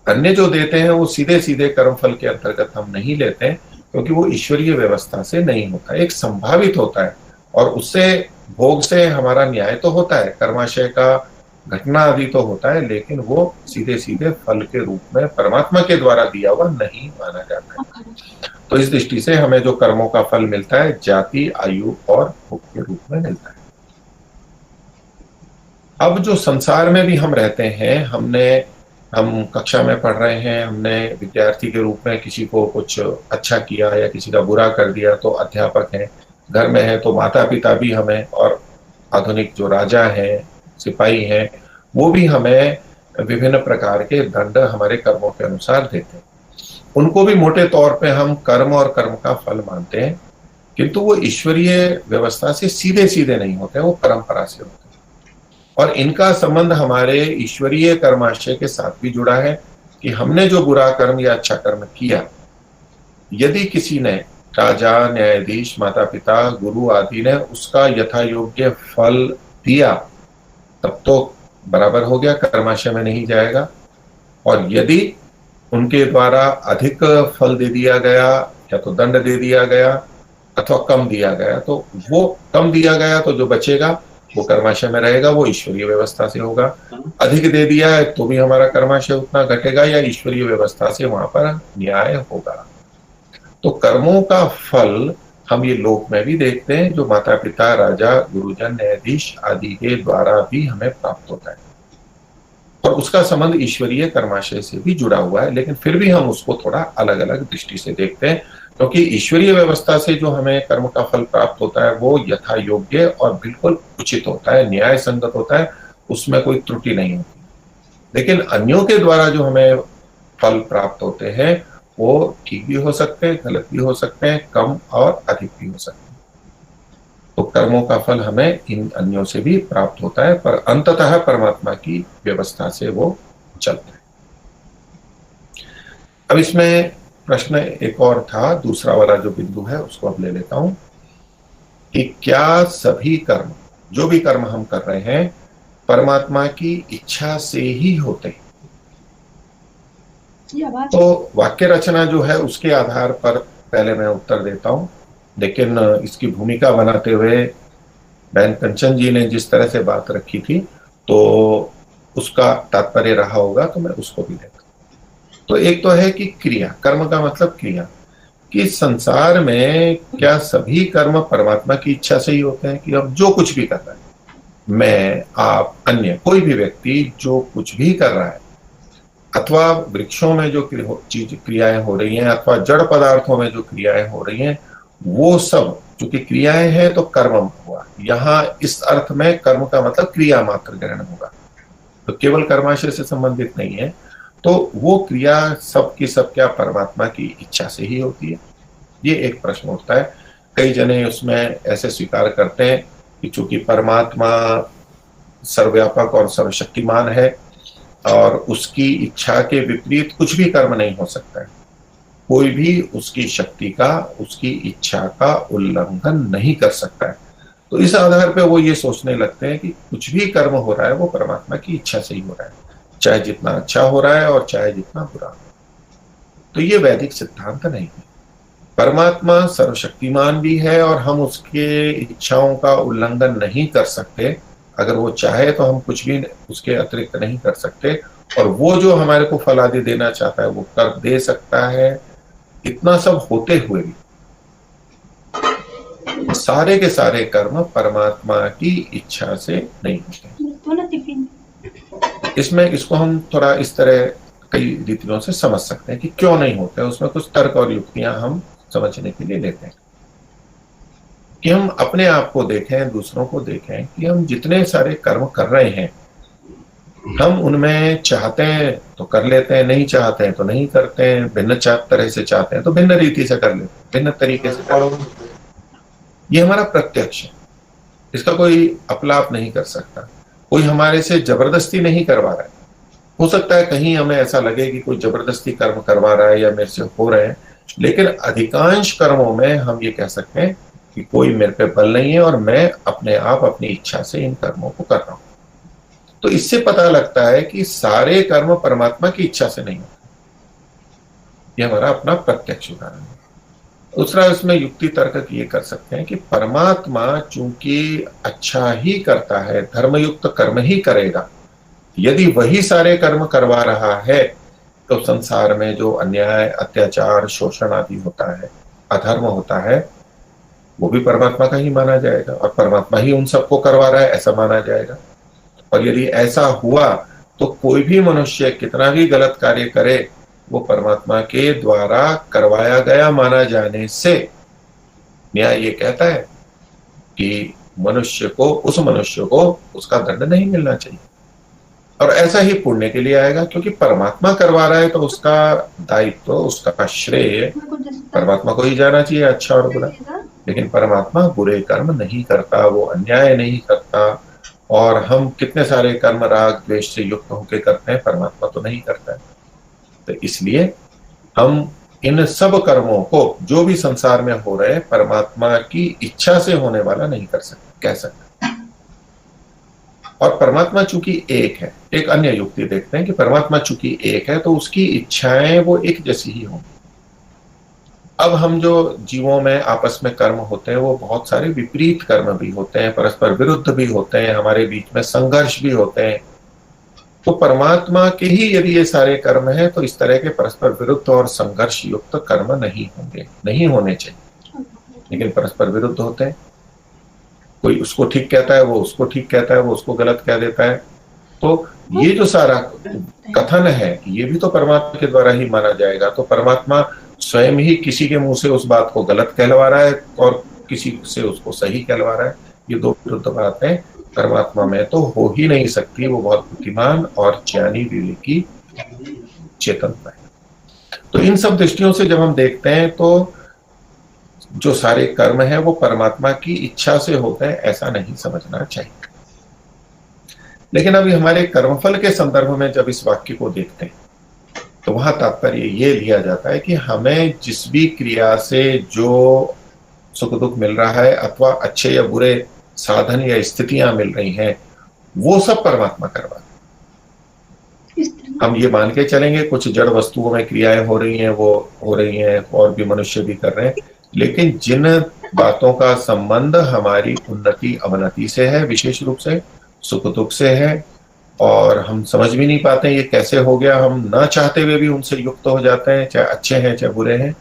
Speaker 2: अन्य जो देते हैं वो सीधे सीधे कर्मफल के अंतर्गत हम नहीं लेते हैं, क्योंकि वो ईश्वरीय व्यवस्था से नहीं होता, एक संभावित होता है। और उससे भोग से हमारा न्याय तो होता है, कर्माशय का घटना आदि तो होता है, लेकिन वो सीधे सीधे फल के रूप में परमात्मा के द्वारा दिया हुआ नहीं माना जाता है। तो इस दृष्टि से हमें जो कर्मों का फल मिलता है जाति, आयु और भोग के रूप में मिलता है। अब जो संसार में भी हम रहते हैं, हम कक्षा में पढ़ रहे हैं, हमने विद्यार्थी के रूप में किसी को कुछ अच्छा किया या किसी का बुरा कर दिया तो अध्यापक हैं, घर में है तो माता पिता भी हमें, और आधुनिक जो राजा हैं, सिपाही हैं, वो भी हमें विभिन्न प्रकार के दंड हमारे कर्मों के अनुसार देते हैं। उनको भी मोटे तौर पे हम कर्म और कर्म का फल मानते हैं, किंतु वो ईश्वरीय व्यवस्था से सीधे सीधे नहीं होते, वो परंपरा से होते हैं। और इनका संबंध हमारे ईश्वरीय कर्माशय के साथ भी जुड़ा है कि हमने जो बुरा कर्म या अच्छा कर्म किया, यदि किसी ने राजा, न्यायाधीश, माता पिता, गुरु आदि ने उसका यथा योग्य फल दिया, तब तो बराबर हो गया, कर्माशय में नहीं जाएगा। और यदि उनके द्वारा अधिक फल दे दिया गया या तो दंड दे दिया गया अथवा कम दिया गया, तो वो कम दिया गया तो जो बचेगा वो कर्माशय में रहेगा, वो ईश्वरीय व्यवस्था से होगा। अधिक दे दिया है तो भी हमारा कर्माशय उतना घटेगा या ईश्वरीय व्यवस्था से वहां पर न्याय होगा। तो कर्मों का फल हम ये लोक में भी देखते हैं, जो माता पिता, राजा, गुरुजन, न्यायाधीश आदि के द्वारा भी हमें प्राप्त होता है, और उसका संबंध ईश्वरीय कर्माशय से भी जुड़ा हुआ है। लेकिन फिर भी हम उसको थोड़ा अलग अलग दृष्टि से देखते हैं, क्योंकि ईश्वरीय व्यवस्था से जो हमें कर्म का फल प्राप्त होता है वो यथा योग्य और बिल्कुल उचित होता है, न्याय संगत होता है, उसमें कोई त्रुटि नहीं होती। लेकिन अन्यों के द्वारा जो हमें फल प्राप्त होते हैं वो ठीक भी हो सकते हैं, गलत भी हो सकते हैं, कम और अधिक भी हो सकते हैं। तो कर्मों का फल हमें इन अन्यों से भी प्राप्त होता है, पर अंततः परमात्मा की व्यवस्था से वो चलता है। अब इसमें प्रश्न एक और था, दूसरा वाला जो बिंदु है उसको अब ले लेता हूं कि क्या सभी कर्म, जो भी कर्म हम कर रहे हैं, परमात्मा की इच्छा से ही होते हैं? तो वाक्य रचना जो है उसके आधार पर पहले मैं उत्तर देता हूं, लेकिन इसकी भूमिका बनाते हुए बहन कंचन जी ने जिस तरह से बात रखी थी तो उसका तात्पर्य रहा होगा, तो मैं उसको भी लेता हूं। तो एक तो है कि क्रिया, कर्म का मतलब क्रिया, कि संसार में क्या सभी कर्म परमात्मा की इच्छा से ही होते हैं? कि अब जो कुछ भी कर रहा है, मैं, आप, अन्य कोई भी व्यक्ति जो कुछ भी कर रहा है, अथवा वृक्षों में जो क्रियाएं हो रही हैं अथवा जड़ पदार्थों में जो क्रियाएं हो रही हैं, वो सब चूंकि क्रियाएं हैं तो कर्म हुआ। यहाँ इस अर्थ में कर्म का मतलब क्रिया मात्र ग्रहण होगा, तो केवल कर्माशय से संबंधित नहीं है। तो वो क्रिया सब की सब क्या परमात्मा की इच्छा से ही होती है? ये एक प्रश्न उठता है। कई जने उसमें ऐसे स्वीकार करते हैं कि चूंकि परमात्मा सर्वव्यापक और सर्वशक्तिमान है और उसकी इच्छा के विपरीत कुछ भी कर्म नहीं हो सकता है, कोई भी उसकी शक्ति का, उसकी इच्छा का उल्लंघन नहीं कर सकता है, तो इस आधार पे वो ये सोचने लगते हैं कि कुछ भी कर्म हो रहा है वो परमात्मा की इच्छा से ही हो रहा है, चाहे जितना अच्छा हो रहा है और चाहे जितना बुरा हो। तो ये वैदिक सिद्धांत नहीं है। परमात्मा सर्वशक्तिमान भी है और हम उसके इच्छाओं का उल्लंघन नहीं कर सकते। अगर वो चाहे तो हम कुछ भी उसके अतिरिक्त नहीं कर सकते, और वो जो हमारे को फल आदि देना चाहता है वो कर दे सकता है। इतना सब होते हुए भी सारे के सारे कर्म परमात्मा की इच्छा से नहीं होते। इसमें इसको हम थोड़ा इस तरह कई रीतियों से समझ सकते हैं कि क्यों नहीं होते। उसमें कुछ तर्क और युक्तियां हम समझने के लिए लेते हैं कि हम अपने आप को देखें, दूसरों को देखें कि हम जितने सारे कर्म कर रहे हैं, हम उनमें चाहते हैं तो कर लेते हैं, नहीं चाहते हैं तो नहीं करते हैं, भिन्न तरह से चाहते हैं तो भिन्न रीति से कर लेते हैं, भिन्न तरीके से कर लेते हैं। ये हमारा प्रत्यक्ष है, इसका कोई अपलाप नहीं कर सकता, कोई हमारे से जबरदस्ती नहीं करवा रहा है। हो सकता है कहीं हमें ऐसा लगे कि कोई जबरदस्ती कर्म करवा रहा है या मेरे से हो रहे हैं, लेकिन अधिकांश कर्मों में हम ये कह सकते हैं कि कोई मेरे पे बल नहीं है और मैं अपने आप अपनी इच्छा से इन कर्मों को कर रहा हूं। तो इससे पता लगता है कि सारे कर्म परमात्मा की इच्छा से नहीं होते। ये हमारा अपना प्रत्यक्ष उदाहरण है। दूसरा, इसमें युक्ति तर्क ये कर सकते हैं कि परमात्मा चूंकि अच्छा ही करता है, धर्मयुक्त कर्म ही करेगा, यदि वही सारे कर्म करवा रहा है तो संसार में जो अन्याय, अत्याचार, शोषण आदि होता है, अधर्म होता है, वो भी परमात्मा का ही माना जाएगा और परमात्मा ही उन सबको करवा रहा है ऐसा माना जाएगा। और यदि ऐसा हुआ तो कोई भी मनुष्य कितना भी गलत कार्य करे वो परमात्मा के द्वारा करवाया गया माना जाने से न्याय ये कहता है कि उस मनुष्य को उसका दंड नहीं मिलना चाहिए। और ऐसा ही पुण्य के लिए आएगा, क्योंकि परमात्मा करवा रहा है तो उसका दायित्व, उसका श्रेय परमात्मा को ही जाना चाहिए, अच्छा और बुरा। लेकिन परमात्मा बुरे कर्म नहीं करता, वो अन्याय नहीं करता। और हम कितने सारे कर्म राग द्वेष से युक्त होकर करते हैं, परमात्मा तो नहीं करता है। तो इसलिए हम इन सब कर्मों को जो भी संसार में हो रहे परमात्मा की इच्छा से होने वाला नहीं कर सकते, कह सकते। और परमात्मा चूंकि एक है, एक अन्य युक्ति देखते हैं कि परमात्मा चूंकि एक है तो उसकी इच्छाएं वो एक जैसी ही होंगी। अब हम जो जीवों में आपस में कर्म होते हैं वो बहुत सारे विपरीत कर्म भी होते हैं, परस्पर विरुद्ध भी होते हैं, हमारे बीच में संघर्ष भी होते हैं। तो परमात्मा के ही यदि ये सारे कर्म हैं तो इस तरह के परस्पर विरुद्ध और संघर्ष युक्त कर्म नहीं होंगे, नहीं होने चाहिए, लेकिन परस्पर विरुद्ध होते हैं। कोई उसको ठीक कहता है, वो उसको ठीक कहता है, वो उसको गलत कह देता है। तो ये जो सारा कथन है ये भी तो परमात्मा के द्वारा ही माना जाएगा। तो परमात्मा स्वयं ही किसी के मुंह से उस बात को गलत कहलवा रहा है और किसी से उसको सही कहलवा रहा है। ये दो विरुद्ध बातें परमात्मा में तो हो ही नहीं सकती। वो बहुत बुद्धिमान और ज्ञानी विवेकी चेतनता है। तो इन सब दृष्टियों से जब हम देखते हैं तो जो सारे कर्म है वो परमात्मा की इच्छा से होते हैं, ऐसा नहीं समझना चाहिए। लेकिन अभी हमारे कर्मफल के संदर्भ में जब इस वाक्य को देखते हैं तो वहां तात्पर्य ये लिया जाता है कि हमें जिस भी क्रिया से जो सुख दुख मिल रहा है अथवा अच्छे या बुरे साधन या स्थितियां मिल रही हैं वो सब परमात्मा करवा। हम ये मान के चलेंगे कुछ जड़ वस्तुओं में क्रियाएं हो रही हैं, वो हो रही हैं, और भी मनुष्य भी कर रहे हैं, लेकिन जिन बातों का संबंध हमारी उन्नति अवनति से है, विशेष रूप से सुख दुख से है, और हम समझ भी नहीं पाते ये कैसे हो गया, हम ना चाहते हुए भी उनसे युक्त हो जाते हैं, चाहे अच्छे हैं चाहे बुरे हैं,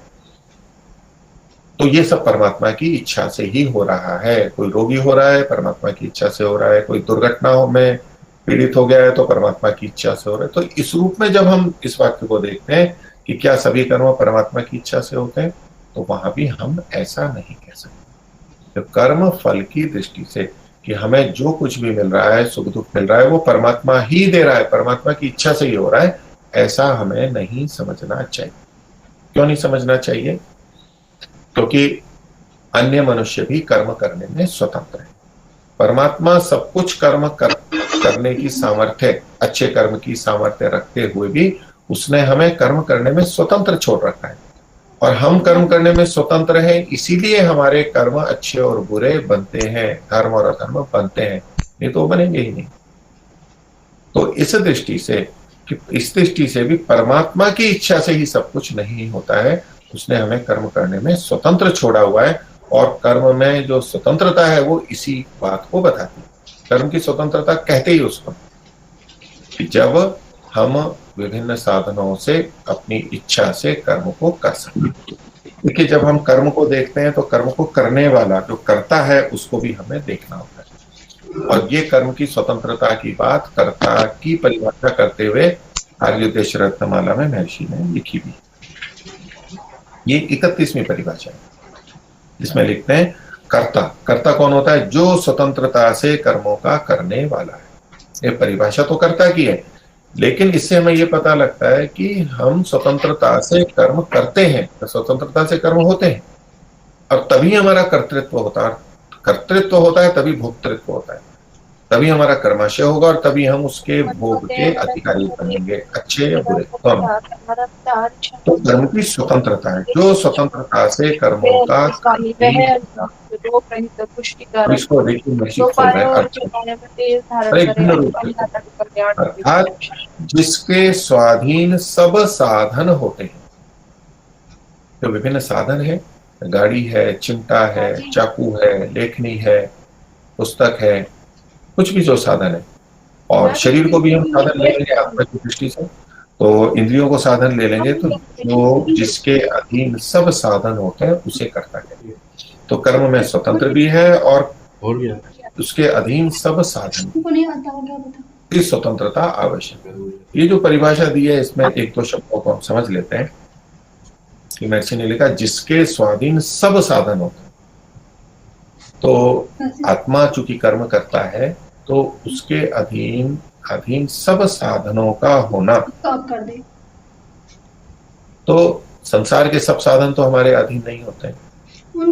Speaker 2: तो ये सब परमात्मा की इच्छा से ही हो रहा है। कोई रोगी हो रहा है परमात्मा की इच्छा से हो रहा है, कोई दुर्घटनाओं में पीड़ित हो गया है तो परमात्मा की इच्छा से हो रहा है। तो इस रूप में जब हम इस वाक्य को देखते हैं कि क्या सभी कर्म परमात्मा की इच्छा से होते हैं, तो वहां भी हम ऐसा नहीं कह सकते। तो कर्म फल की दृष्टि से कि हमें जो कुछ भी मिल रहा है, सुख दुख मिल रहा है, वो परमात्मा ही दे रहा है, परमात्मा की इच्छा से ही हो रहा है, ऐसा हमें नहीं समझना चाहिए। क्यों नहीं समझना चाहिए? क्योंकि अन्य मनुष्य भी कर्म करने में स्वतंत्र है। परमात्मा सब कुछ कर्म करने की सामर्थ्य, अच्छे कर्म की सामर्थ्य रखते हुए भी उसने हमें कर्म करने में स्वतंत्र छोड़ रखा है, और हम कर्म करने में स्वतंत्र हैं, इसीलिए हमारे कर्म अच्छे और बुरे बनते हैं, धर्म और अधर्म बनते हैं, नहीं तो बनेंगे ही नहीं। तो इस दृष्टि से भी परमात्मा की इच्छा से ही सब कुछ नहीं होता है, उसने हमें कर्म करने में स्वतंत्र छोड़ा हुआ है, और कर्म में जो स्वतंत्रता है वो इसी बात को बताती है। कर्म की स्वतंत्रता कहते ही उसको कि जब हम विभिन्न साधनों से अपनी इच्छा से कर्म को कर सकते हैं। देखिए जब हम कर्म को देखते हैं तो कर्म को करने वाला जो करता है उसको भी हमें देखना होता है, और ये कर्म की स्वतंत्रता की बात कर्ता की परिभाषा करते हुए आर्योदेश रत्नमाला में महर्षि ने लिखी भी। ये 31वीं परिभाषा है, जिसमें लिखते हैं कर्ता कौन होता है? जो स्वतंत्रता से कर्मों का करने वाला है। ये परिभाषा तो कर्ता की है, लेकिन इससे हमें ये पता लगता है कि हम स्वतंत्रता से कर्म करते हैं, स्वतंत्रता से कर्म होते हैं, और तभी हमारा कर्तृत्व होता है। कर्तृत्व होता है तभी भोक्तृत्व होता है, तभी हमारा कर्माशय होगा, और तभी हम उसके भोग के अधिकारी बनेंगे, अच्छे या बुरे दोनों। तो कर्म की स्वतंत्रता है, जो स्वतंत्रता से कर्मों का इसको देखिए अर्थात जिसके स्वाधीन सब साधन होते हैं। जो विभिन्न साधन है, गाड़ी है, चिमटा है, चाकू है, लेखनी है, पुस्तक है, कुछ भी जो साधन है, और शरीर को भी हम साधन ले लेंगे आत्मा की दृष्टि से, तो इंद्रियों को साधन ले लेंगे, तो जो जिसके अधीन सब साधन होते हैं उसे करता है। तो कर्म में स्वतंत्र भी है और उसके अधीन सब साधन की स्वतंत्रता आवश्यक है। ये जो परिभाषा दी है इसमें एक दो शब्दों को हम समझ लेते हैं कि महर्षि ने लिखा जिसके स्वाधीन सब साधन होते हैं। तो आत्मा चूंकि कर्म करता है तो उसके अधीन सब साधनों का होना, तो संसार के सब साधन तो हमारे अधीन नहीं होते हैं,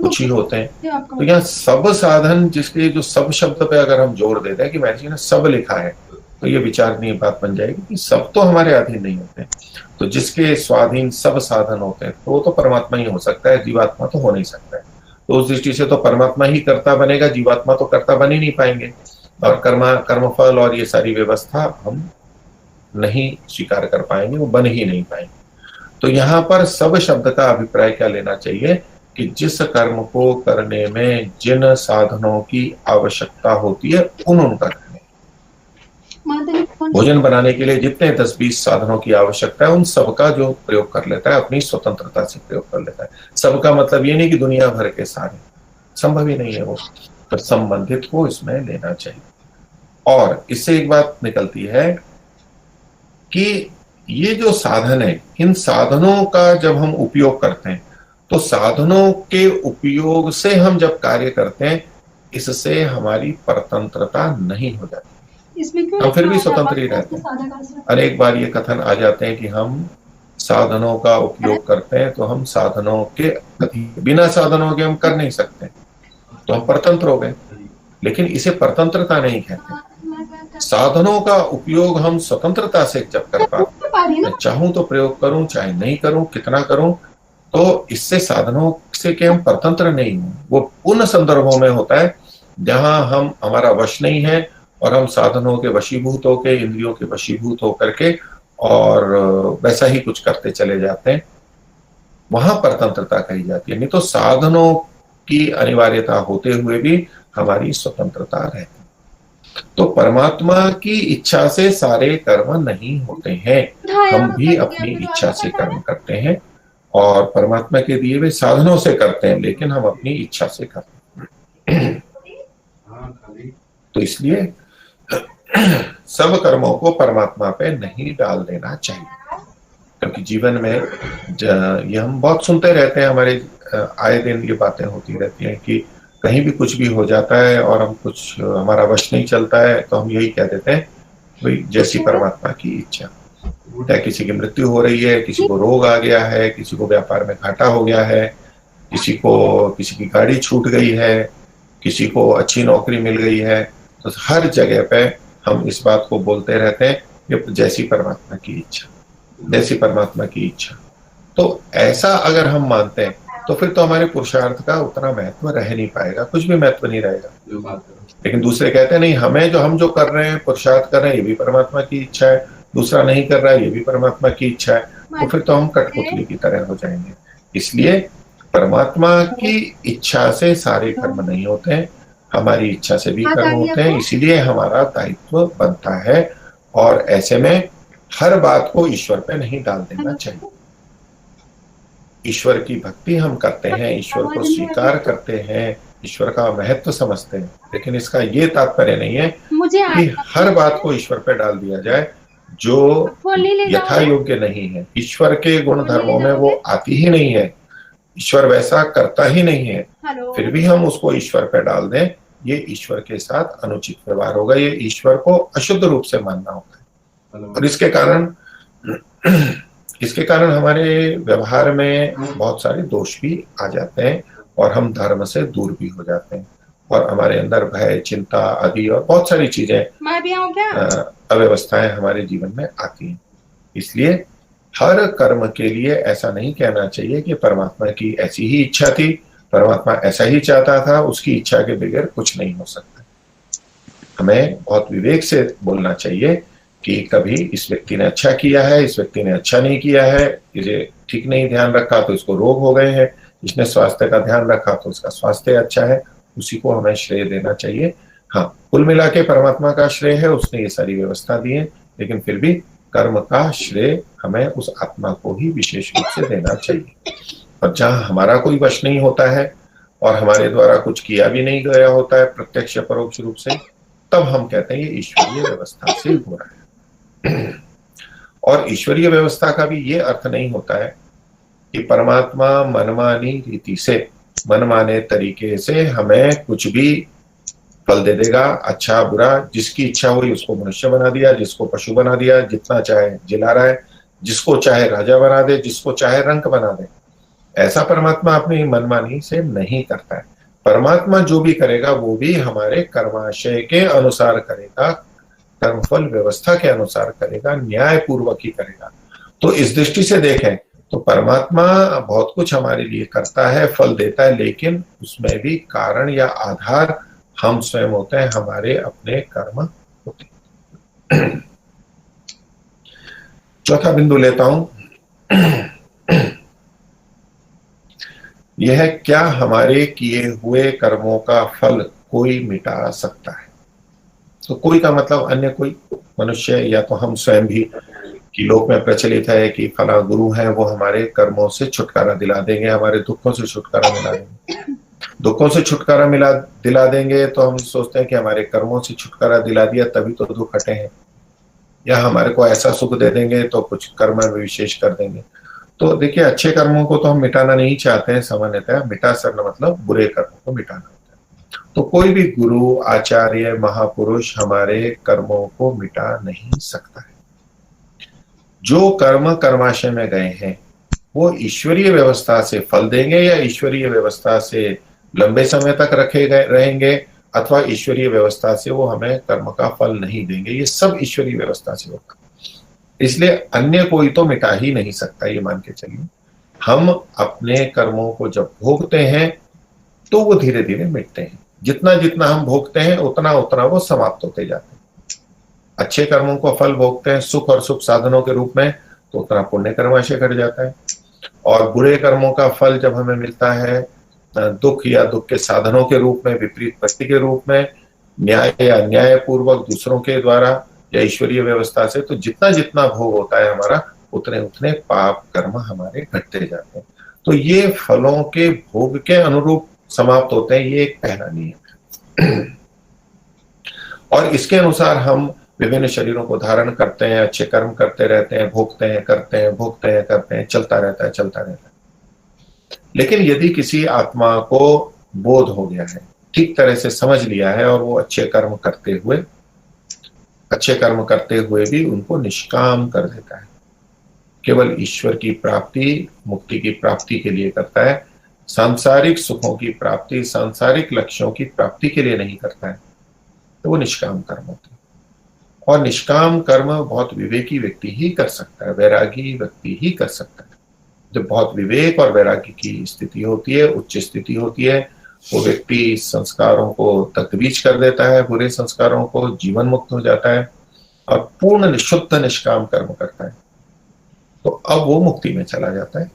Speaker 2: कुछ ही होते हैं। तो यहाँ सब साधन, जिसके जो सब शब्द पे अगर हम जोर देते हैं कि महर्षि ने सब लिखा है, तो ये विचारणीय बात बन जाएगी कि सब तो हमारे अधीन नहीं होते। तो जिसके स्वाधीन सब साधन होते हैं तो वो तो परमात्मा ही हो सकता है, जीवात्मा तो हो नहीं सकता है। तो उस दृष्टि से तो परमात्मा ही कर्ता बनेगा, जीवात्मा तो कर्ता बन ही नहीं पाएंगे। और कर्मफल और ये सारी व्यवस्था हम नहीं स्वीकार कर पाएंगे, वो बन ही नहीं पाएंगे। तो यहाँ पर सब शब्द का अभिप्राय क्या लेना चाहिए कि जिस कर्म को करने में जिन साधनों की आवश्यकता होती है उनका करने। भोजन बनाने के लिए जितने 10-20 साधनों की आवश्यकता है उन सबका जो प्रयोग कर लेता है अपनी स्वतंत्रता से प्रयोग कर लेता है। सबका मतलब ये नहीं कि दुनिया भर के सारे, संभव ही नहीं है वो, पर संबंधित को इसमें लेना चाहिए। और इससे एक बात निकलती है कि ये जो साधन है, इन साधनों का जब हम उपयोग करते हैं तो साधनों के उपयोग से हम जब कार्य करते हैं इससे हमारी परतंत्रता नहीं हो जाती, हम फिर भी स्वतंत्र ही रहते हैं। अनेक बार ये कथन आ जाते हैं कि हम साधनों का उपयोग करते हैं तो हम साधनों के बिना साधनों के हम कर नहीं सकते, तो हम परतंत्र हो गए। लेकिन इसे परतंत्रता नहीं कहते। साधनों का उपयोग हम स्वतंत्रता से जब कर पाते, मैं चाहूं तो प्रयोग करूं, चाहे नहीं करूं, कितना करूं, तो इससे साधनों से कि हम परतंत्र नहीं हूं। वो उन संदर्भों में होता है जहां हम हमारा वश नहीं है और हम साधनों के वशीभूत होकर, इंद्रियों के वशीभूत होकर के और वैसा ही कुछ करते चले जाते हैं, वहां परतंत्रता कही जाती है। नहीं तो साधनों की अनिवार्यता होते हुए भी हमारी स्वतंत्रता रहती। तो परमात्मा की इच्छा से सारे कर्म नहीं होते हैं, हम भी अपनी इच्छा से कर्म करते हैं और परमात्मा के दिए हुए साधनों से करते हैं, लेकिन हम अपनी इच्छा से करते हैं। तो इसलिए सब कर्मों को परमात्मा पे नहीं डाल देना चाहिए, क्योंकि जीवन में ये हम बहुत सुनते रहते हैं, हमारे आए दिन ये बातें होती रहती हैं कि कहीं भी कुछ भी हो जाता है और हम कुछ हमारा वश नहीं चलता है तो हम यही कह देते हैं भाई जैसी परमात्मा की इच्छा। चाहे किसी की मृत्यु हो रही है, किसी को रोग आ गया है, किसी को व्यापार में घाटा हो गया है, किसी की गाड़ी छूट गई है, किसी को अच्छी नौकरी मिल गई है, तो हर जगह पे हम इस बात को बोलते रहते हैं कि जैसी परमात्मा की इच्छा, जैसी परमात्मा की इच्छा। तो ऐसा अगर हम मानते हैं तो फिर तो हमारे पुरुषार्थ का उतना महत्व रह नहीं पाएगा, कुछ भी महत्व नहीं रहेगा। लेकिन दूसरे कहते हैं नहीं, हम जो कर रहे हैं, पुरुषार्थ कर रहे हैं, ये भी परमात्मा की इच्छा है, दूसरा नहीं कर रहा है, ये भी परमात्मा की इच्छा है, तो फिर तो हम कठपुतली की तरह हो जाएंगे। इसलिए परमात्मा की इच्छा से सारे कर्म नहीं होते हैं, हमारी इच्छा से भी कर्म होते हैं, इसीलिए हमारा दायित्व बनता है। और ऐसे में हर बात को ईश्वर पे नहीं डाल देना चाहिए। ईश्वर की भक्ति हम करते हैं, ईश्वर को स्वीकार करते हैं, ईश्वर का महत्व समझते हैं, लेकिन इसका ये तात्पर्य नहीं है कि हर बात को ईश्वर पे डाल दिया जाए जो यथा योग्य नहीं है। ईश्वर के गुण धर्मों में वो आती ही नहीं है, ईश्वर वैसा करता ही नहीं है, फिर भी हम उसको ईश्वर पे डाल दें, ये ईश्वर के साथ अनुचित व्यवहार होगा, ये ईश्वर को अशुद्ध रूप से मानना होगा। और इसके कारण हमारे व्यवहार में बहुत सारे दोष भी आ जाते हैं और हम धर्म से दूर भी हो जाते हैं और हमारे अंदर भय, चिंता आदि और बहुत सारी चीजें, अव्यवस्थाएं हमारे जीवन में आती हैं। इसलिए हर कर्म के लिए ऐसा नहीं कहना चाहिए कि परमात्मा की ऐसी ही इच्छा थी, परमात्मा ऐसा ही चाहता था, उसकी इच्छा के बगैर कुछ नहीं हो सकता। हमें बहुत विवेक से बोलना चाहिए कि कभी इस व्यक्ति ने अच्छा किया है, इस व्यक्ति ने अच्छा नहीं किया है, इसे ठीक नहीं ध्यान रखा तो इसको रोग हो गए हैं, इसने स्वास्थ्य का ध्यान रखा तो उसका स्वास्थ्य अच्छा है, उसी को हमें श्रेय देना चाहिए। हाँ, कुल मिला के परमात्मा का श्रेय है, उसने ये सारी व्यवस्था दी है, लेकिन फिर भी कर्म का श्रेय हमें उस आत्मा को ही विशेष रूप से देना चाहिए। और जहां हमारा कोई वश नहीं होता है और हमारे द्वारा कुछ किया भी नहीं गया होता है प्रत्यक्ष परोक्ष रूप से, तब हम कहते हैं ये ईश्वरीय व्यवस्था से हो रहा है। और ईश्वरीय व्यवस्था का भी ये अर्थ नहीं होता है कि परमात्मा मनमानी रीति से, मनमाने तरीके से हमें कुछ भी फल दे देगा, अच्छा बुरा, जिसकी इच्छा हुई उसको मनुष्य बना दिया, जिसको पशु बना दिया, जितना चाहे जिला रहा है, जिसको चाहे राजा बना दे, जिसको चाहे रंक बना दे। ऐसा परमात्मा अपनी मनमानी से नहीं करता है। परमात्मा जो भी करेगा वो भी हमारे कर्माशय के अनुसार करेगा, कर्मफल व्यवस्था के अनुसार करेगा, न्याय पूर्वक ही करेगा। तो इस दृष्टि से देखें तो परमात्मा बहुत कुछ हमारे लिए करता है, फल देता है, लेकिन उसमें भी कारण या आधार हम स्वयं होते हैं, हमारे अपने कर्म होते हैं। चौथा बिंदु लेता हूं, यह क्या हमारे किए हुए कर्मों का फल कोई मिटा सकता है? तो कोई का मतलब अन्य कोई मनुष्य या तो हम स्वयं भी, कि लोक में प्रचलित है कि फला गुरु है वो हमारे कर्मों से छुटकारा दिला देंगे, हमारे दुखों से छुटकारा मिला देंगे। दुखों से छुटकारा दिला देंगे तो हम सोचते हैं कि हमारे कर्मों से छुटकारा दिला दिया तभी तो दुख हटे हैं, या हमारे को ऐसा सुख दे देंगे तो कुछ कर्म में विशेष कर देंगे। तो देखिए, अच्छे कर्मों को तो हम मिटाना नहीं चाहते हैं, सामान्यतः मिटा सकना मतलब बुरे कर्मों को मिटाना होता है। तो कोई भी गुरु, आचार्य, महापुरुष हमारे कर्मों को मिटा नहीं सकता है। जो कर्म कर्माशय में गए हैं वो ईश्वरीय व्यवस्था से फल देंगे या ईश्वरीय व्यवस्था से लंबे समय तक रहेंगे, अथवा ईश्वरीय व्यवस्था से वो हमें कर्म का फल नहीं देंगे। ये सब ईश्वरीय व्यवस्था से होगा, इसलिए अन्य कोई तो मिटा ही नहीं सकता। ये मान के चलिए, हम अपने कर्मों को जब भोगते हैं तो वो धीरे धीरे मिटते हैं। जितना जितना हम भोगते हैं उतना उतना वो समाप्त होते जाते हैं। अच्छे कर्मों को फल भोगते हैं सुख और सुख साधनों के रूप में, तो उतना पुण्य कर्माशय घट जाता है। और बुरे कर्मों का फल जब हमें मिलता है दुख या दुख के साधनों के रूप में, विपरीत वृत्ति के रूप में, न्याय या अन्याय पूर्वक दूसरों के द्वारा या ईश्वरीय व्यवस्था से, तो जितना जितना भोग होता है हमारा, उतने उतने पाप कर्म हमारे घटते जाते हैं। तो ये फलों के भोग के अनुरूप समाप्त होते हैं, ये एक पहला नियम है। और इसके अनुसार हम विभिन्न शरीरों को धारण करते हैं, अच्छे कर्म करते रहते हैं, भोगते हैं, करते हैं, भोगते हैं, करते हैं, चलता रहता है, चलता रहता है। लेकिन यदि किसी आत्मा को बोध हो गया है, ठीक तरह से समझ लिया है, और वो अच्छे कर्म करते हुए भी उनको निष्काम कर देता है, केवल ईश्वर की प्राप्ति, मुक्ति की प्राप्ति के लिए करता है, सांसारिक सुखों की प्राप्ति, सांसारिक लक्ष्यों की प्राप्ति के लिए नहीं करता है, तो वो निष्काम कर्म होता है। और निष्काम कर्म बहुत विवेकी व्यक्ति ही कर सकता है, वैरागी व्यक्ति ही कर सकता है। जब बहुत विवेक और वैरागी की स्थिति होती है, उच्च स्थिति होती है, वो व्यक्ति संस्कारों को तकदीज कर देता है, बुरे संस्कारों को, जीवन मुक्त हो जाता है और पूर्ण निशुद्ध निष्काम कर्म करता है। तो अब वो मुक्ति में चला जाता है,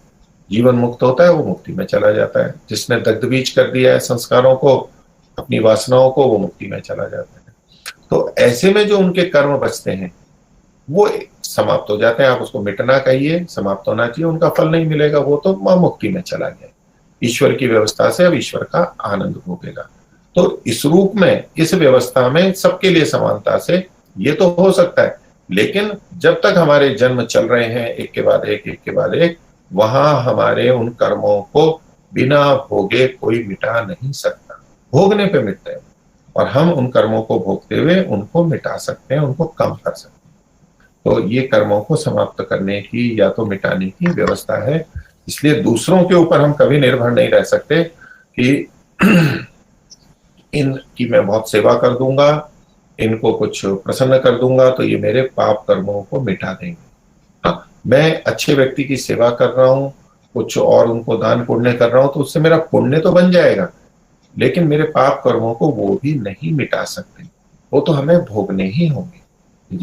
Speaker 2: जीवन मुक्त होता है, वो मुक्ति में चला जाता है। जिसने दग्धबीज कर दिया है संस्कारों को, अपनी वासनाओं को, वो मुक्ति में चला जाता है। तो ऐसे में जो उनके कर्म बचते हैं वो समाप्त हो जाते हैं। आप उसको मिटना कहिए, समाप्त होना चाहिए, उनका फल नहीं मिलेगा, वो तो मुक्ति में चला गया, ईश्वर की व्यवस्था से अब ईश्वर का आनंद भोगेगा। तो इस रूप में, इस व्यवस्था में सबके लिए समानता से ये तो हो सकता है, लेकिन जब तक हमारे जन्म चल रहे हैं एक के बाद एक, वहां हमारे उन कर्मों को बिना भोगे कोई मिटा नहीं सकता। भोगने पे मिटते हैं, और हम उन कर्मों को भोगते हुए उनको मिटा सकते हैं, उनको कम कर सकते हैं। तो ये कर्मों को समाप्त करने की या तो मिटाने की व्यवस्था है। इसलिए दूसरों के ऊपर हम कभी निर्भर नहीं रह सकते कि इनकी मैं बहुत सेवा कर दूंगा, इनको कुछ प्रसन्न कर दूंगा तो ये मेरे पाप कर्मों को मिटा देंगे। हाँ, मैं अच्छे व्यक्ति की सेवा कर रहा हूँ, कुछ और उनको दान पुण्य कर रहा हूँ, तो उससे मेरा पुण्य तो बन जाएगा, लेकिन मेरे पाप कर्मों को वो भी नहीं मिटा सकते, वो तो हमें भोगने ही होंगे,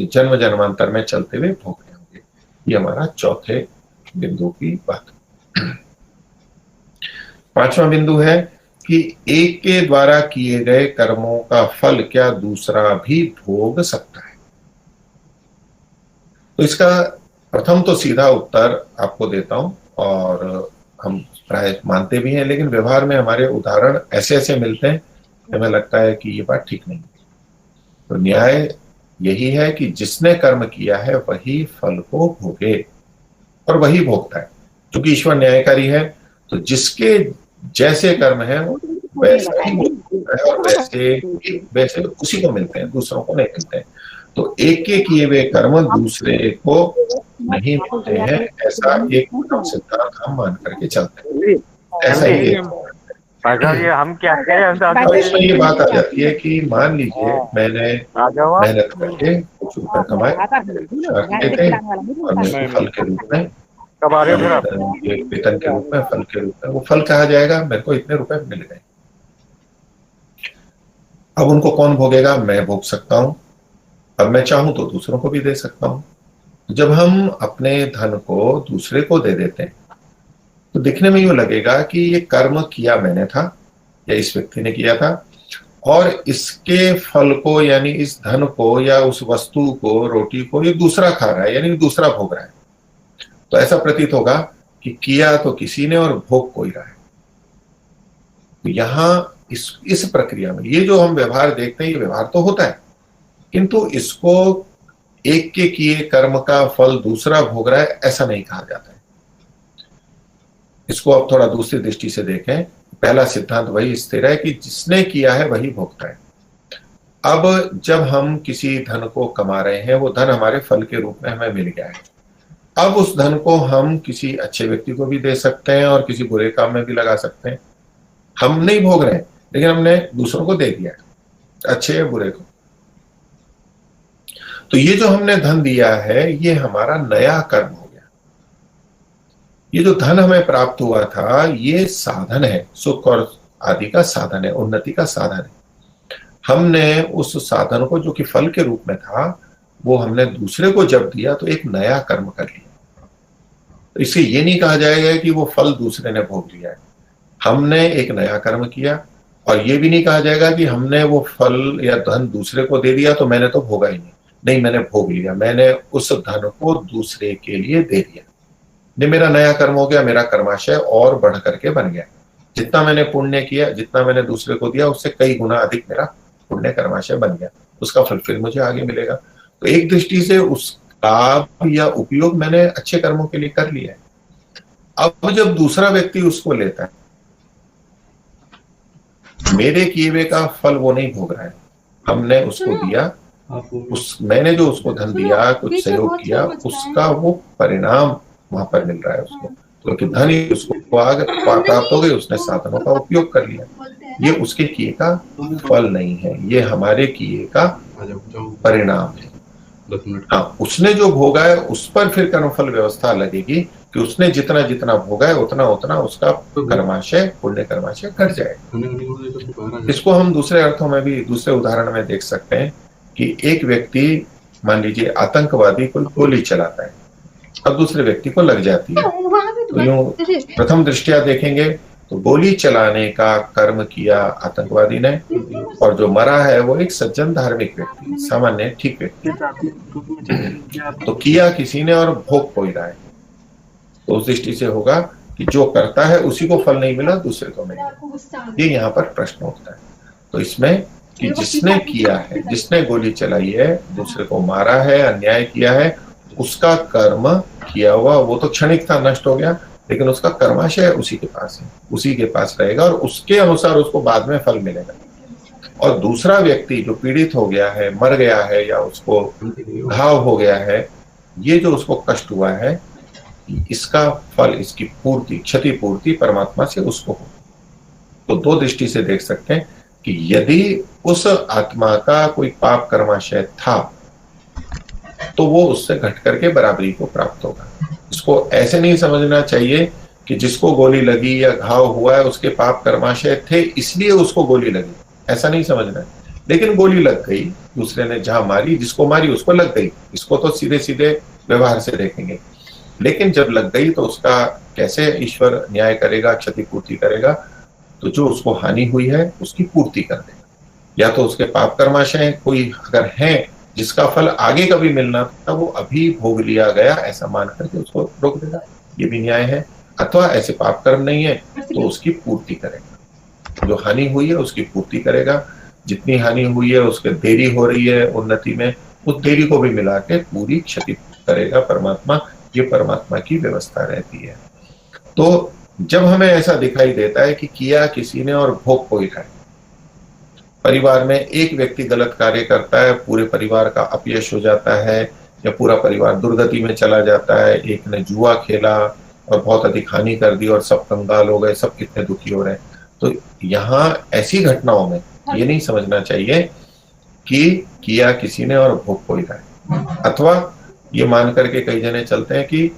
Speaker 2: जन्म जन्मांतर में चलते हुए भोगने होंगे। ये हमारा चौथे बिंदु की बात। पांचवा बिंदु है कि एक के द्वारा किए गए कर्मों का फल क्या दूसरा भी भोग सकता है? तो इसका प्रथम तो सीधा उत्तर आपको देता हूं, और हम प्राय मानते भी हैं, लेकिन व्यवहार में हमारे उदाहरण ऐसे ऐसे मिलते हैं कि हमें लगता है कि ये बात ठीक नहीं। तो न्याय यही है कि जिसने कर्म किया है वही फल को भोगे, और वही भोगता है। क्योंकि ईश्वर न्यायकारी है, तो जिसके जैसे कर्म है वैसा ही भोगता है, और वैसे उसी को मिलते हैं, दूसरों को नहीं मिलते हैं। तो एक के किए हुए कर्म दूसरे को नहीं मिलते हैं, ऐसा एक सिद्धांत हम मान करके चलते हैं। ऐसा ही
Speaker 4: भाई ये हम क्या करें, हम
Speaker 2: अब
Speaker 4: तो
Speaker 2: इसमें ये बात आ जाती है कि मान लीजिए मैंने
Speaker 4: आ जाओ आप।
Speaker 2: मेहनत करके कुछ रुपए कमाए, रखते थे और मेरे को फल के रूप में
Speaker 4: कब आ रहे हो फिर आप?
Speaker 2: एक वेतन के रूप में, फल के रूप में वो फल कहा जाएगा, मेरे को इतने रुपए मिल गए। अब उनको कौन भोगेगा? मैं भोग सकता हूं। अब मैं चाहूं तो दूसरों को भी दे सकता हूं। जब हम अपने धन को दूसरे को दे देते हैं तो दिखने में यूं लगेगा कि ये कर्म किया मैंने था या इस व्यक्ति ने किया था, और इसके फल को यानी इस धन को या उस वस्तु को, रोटी को, ये दूसरा खा रहा है, यानी दूसरा भोग रहा है। तो ऐसा प्रतीत होगा कि किया तो किसी ने और भोग कोई रहा है। तो यहां इस प्रक्रिया में ये जो हम व्यवहार देखते हैं, ये व्यवहार तो होता है, किंतु इसको एक के किए कर्म का फल दूसरा भोग रहा है ऐसा नहीं कहा जाता है। इसको अब थोड़ा दूसरी दृष्टि से देखें। पहला सिद्धांत वही स्थिर है कि जिसने किया है वही भोगता है। अब जब हम किसी धन को कमा रहे हैं, वो धन हमारे फल के रूप में हमें मिल गया है। अब उस धन को हम किसी अच्छे व्यक्ति को भी दे सकते हैं और किसी बुरे काम में भी लगा सकते हैं। हम नहीं भोग रहे हैं, लेकिन हमने दूसरों को दे दिया है, अच्छे या बुरे को। तो ये जो हमने धन दिया है, ये हमारा नया कर्म हो गया। ये जो धन हमें प्राप्त हुआ था, ये साधन है, सुख और आदि का साधन है, उन्नति का साधन है। हमने उस साधन को, जो कि फल के रूप में था, वो हमने दूसरे को जब दिया तो एक नया कर्म कर लिया। तो इससे ये नहीं कहा जाएगा कि वो फल दूसरे ने भोग लिया है। हमने एक नया कर्म किया, और ये भी नहीं कहा जाएगा कि हमने वो फल या धन दूसरे को दे दिया तो मैंने तो भोगा ही नहीं। नहीं, मैंने भोग लिया, मैंने उस धन को दूसरे के लिए दे दिया। ये मेरा नया कर्म हो गया, मेरा कर्माशय और बढ़ करके बन गया। जितना मैंने पुण्य किया, जितना मैंने दूसरे को दिया, उससे कई गुना अधिक मेरा पुण्य कर्माशय बन गया। उसका फल फिर मुझे आगे मिलेगा। तो एक दृष्टि से उसका या उपयोग मैंने अच्छे कर्मों के लिए कर लिया है। अब जब दूसरा व्यक्ति उसको लेता है, मेरे किए हुए का फल वो नहीं भोग रहा है। हमने उसको दिया, मैंने जो उसको धन दिया, कुछ सहयोग किया, उसका वो परिणाम वहां पर मिल रहा है उसको, क्योंकि धन ही उसको आगे प्राप्त हो गई, उसने साधनों का उपयोग कर लिया। ये उसके किए का फल नहीं है, ये हमारे किए का परिणाम है। हाँ, उसने जो भोगा है उस पर फिर कर्मफल व्यवस्था लगेगी कि उसने जितना जितना भोगा है उतना उतना उसका कर्माशय, पुण्य कर्माशय घट जाएगा। इसको हम दूसरे अर्थों में भी, दूसरे उदाहरण में देख सकते हैं कि एक व्यक्ति, मान लीजिए आतंकवादी कोई गोली चलाता है, अब दूसरे व्यक्ति को लग जाती है, तो यूं प्रथम दृष्टया देखेंगे तो गोली चलाने का कर्म किया आतंकवादी ने, और जो मरा है वो एक सज्जन धार्मिक व्यक्ति, सामान्य ठीक व्यक्ति। तो किया किसी ने और भोग कोई रहा है। तो उस दृष्टि से होगा कि जो करता है उसी को फल नहीं मिला, दूसरे को मिला। ये यहाँ पर प्रश्न उठता है। तो इसमें कि जिसने किया है, जिसने गोली चलाई है, दूसरे को मारा है, अन्याय किया है, उसका कर्म किया हुआ वो तो क्षणिक था, नष्ट हो गया, लेकिन उसका कर्माशय उसी के पास है, उसी के पास रहेगा, और उसके अनुसार उसको बाद में फल मिलेगा। और दूसरा व्यक्ति जो पीड़ित हो गया है, मर गया है, या उसको घाव हो गया है, ये जो उसको कष्ट हुआ है, इसका फल, इसकी पूर्ति, क्षतिपूर्ति परमात्मा से उसको हो। तो दो दृष्टि से देख सकते हैं कि यदि उस आत्मा का कोई पाप कर्माशय था तो वो उससे घट करके बराबरी को प्राप्त होगा। इसको ऐसे नहीं समझना चाहिए कि जिसको गोली लगी या घाव हुआ है उसके पाप कर्माशय थे इसलिए उसको गोली लगी, ऐसा नहीं समझना है। लेकिन गोली लग गई, दूसरे ने जहां मारी, जिसको मारी उसको लग गई, इसको तो सीधे सीधे व्यवहार से देखेंगे। लेकिन जब लग गई तो उसका कैसे ईश्वर न्याय करेगा, क्षतिपूर्ति करेगा? तो जो उसको हानि हुई है उसकी पूर्ति कर देगा। या तो उसके पाप कर्माशय कोई अगर है जिसका फल आगे कभी मिलना था, वो अभी भोग लिया गया ऐसा मान करके उसको रोक देगा, ये भी न्याय है। अथवा ऐसे पाप कर्म नहीं है तो उसकी पूर्ति करेगा, जो हानि हुई है उसकी पूर्ति करेगा। जितनी हानि हुई है, उसके देरी हो रही है उन्नति में, उस देरी को भी मिला के पूरी क्षति करेगा परमात्मा। ये परमात्मा की व्यवस्था रहती है। तो जब हमें ऐसा दिखाई देता है कि किया किसी ने और भोग कोई रहा है, परिवार में एक व्यक्ति गलत कार्य करता है, पूरे परिवार का अपयश हो जाता है, या पूरा परिवार दुर्गति में चला जाता है, एक ने जुआ खेला और बहुत अधिक हानि कर दी और सब कंगाल हो गए, सब कितने दुखी हो रहे हैं। तो यहाँ ऐसी घटनाओं में ये नहीं समझना चाहिए कि किया किसी ने और भोग कोई रहा है, अथवा ये मान करके कई जने चलते हैं कि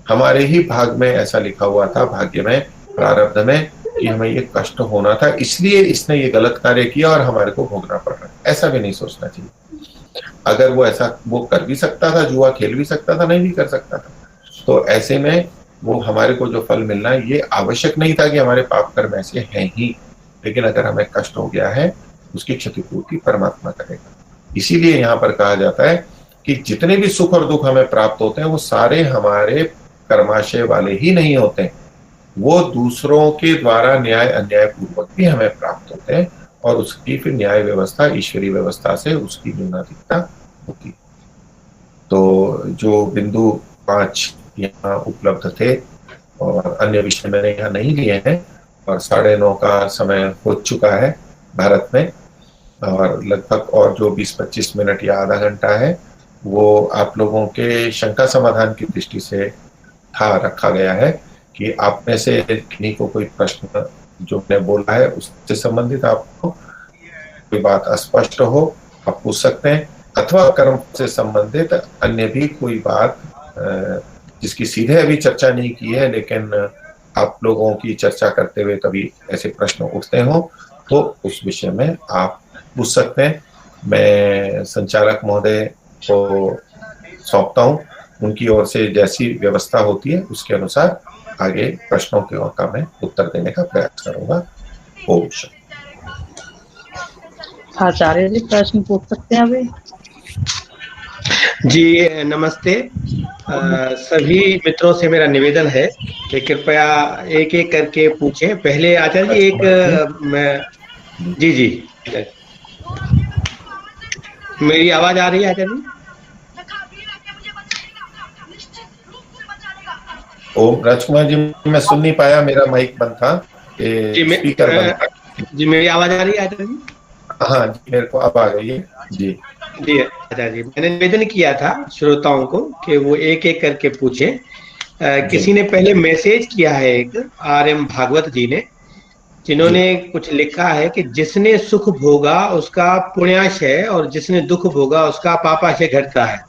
Speaker 2: हमारे ही भाग में ऐसा लिखा हुआ था, भाग्य में, प्रारब्ध में, कि हमें ये कष्ट होना था, इसलिए इसने ये गलत कार्य किया और हमारे को भोगना पड़ रहा है। ऐसा भी नहीं सोचना चाहिए। अगर वो कर भी सकता था, जुआ खेल भी सकता था, नहीं भी कर सकता था, तो ऐसे में वो हमारे को जो फल मिलना है ये आवश्यक नहीं था कि हमारे पाप कर्म ऐसे हैं ही, लेकिन अगर हमें कष्ट हो गया है उसकी क्षतिपूर्ति परमात्मा करेगा। इसीलिए यहाँ पर कहा जाता है कि जितने भी सुख और दुख हमें प्राप्त होते हैं वो सारे हमारे कर्माशय वाले ही नहीं होते हैं, वो दूसरों के द्वारा न्याय अन्याय पूर्वक भी हमें प्राप्त होते हैं, और उसकी फिर न्याय व्यवस्था ईश्वरीय व्यवस्था से उसकी न्यूनाधिकता होती है। तो जो बिंदु 5 यहाँ उपलब्ध थे और अन्य विषय मैंने यहाँ नहीं लिए हैं, और 9:30 का समय हो चुका है भारत में, और लगभग और जो 20-25 मिनट या आधा घंटा है वो आप लोगों के शंका समाधान की दृष्टि से रखा गया है कि आप में से किन्हीं को कोई प्रश्न जो मैंने बोला है उससे संबंधित आपको कोई बात अस्पष्ट हो आप पूछ सकते हैं, अथवा कर्म से संबंधित अन्य भी कोई बात जिसकी सीधे अभी चर्चा नहीं की है लेकिन आप लोगों की चर्चा करते हुए कभी ऐसे प्रश्न उठते हो तो उस विषय में आप पूछ सकते हैं। मैं संचालक महोदय को सौंपता हूँ, उनकी ओर से जैसी व्यवस्था होती है उसके अनुसार आगे प्रश्नों का मैं उत्तर देने का प्रयास करूंगा। ओम
Speaker 5: आचार्य जी प्रश्न पूछ सकते हैं अभी?
Speaker 1: जी नमस्ते। सभी मित्रों से मेरा निवेदन है कि कृपया एक एक करके पूछें। पहले आचार्य जी जी मेरी आवाज आ रही है आचार्य जी?
Speaker 2: ओम राजकुमार जी, मैं सुन नहीं पाया, मेरा माइक बंद था, स्पीकर बंद था।
Speaker 1: जी मेरी आवाज आ रही है आचार्य जी?
Speaker 2: हाँ जी, मेरे को अब आ गई है जी।
Speaker 1: जी आचार्य जी, मैंने निवेदन किया था श्रोताओं को कि वो एक एक करके पूछें। किसी ने पहले मैसेज किया है, एक RM भागवत जी ने, जिन्होंने कुछ लिखा है कि जिसने सुख भोगा उसका पुण्याशय और जिसने दुख भोगा उसका पापाशय घटता है।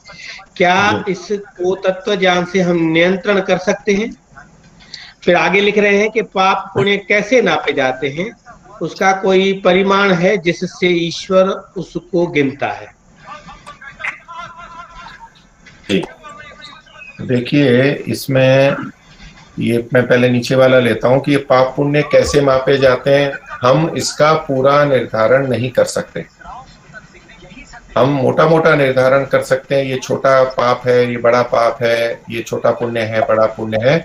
Speaker 1: क्या इसको तत्व ज्ञान से हम नियंत्रण कर सकते हैं? फिर आगे लिख रहे हैं कि पाप पुण्य कैसे नापे जाते हैं, उसका कोई परिमाण है जिससे ईश्वर उसको गिनता है?
Speaker 2: देखिए, इसमें ये मैं पहले नीचे वाला लेता हूं कि ये पाप पुण्य कैसे मापे जाते हैं, हम इसका पूरा निर्धारण नहीं कर सकते। हम मोटा मोटा निर्धारण कर सकते हैं, ये छोटा पाप है, ये बड़ा पाप है, ये छोटा पुण्य है, बड़ा पुण्य है,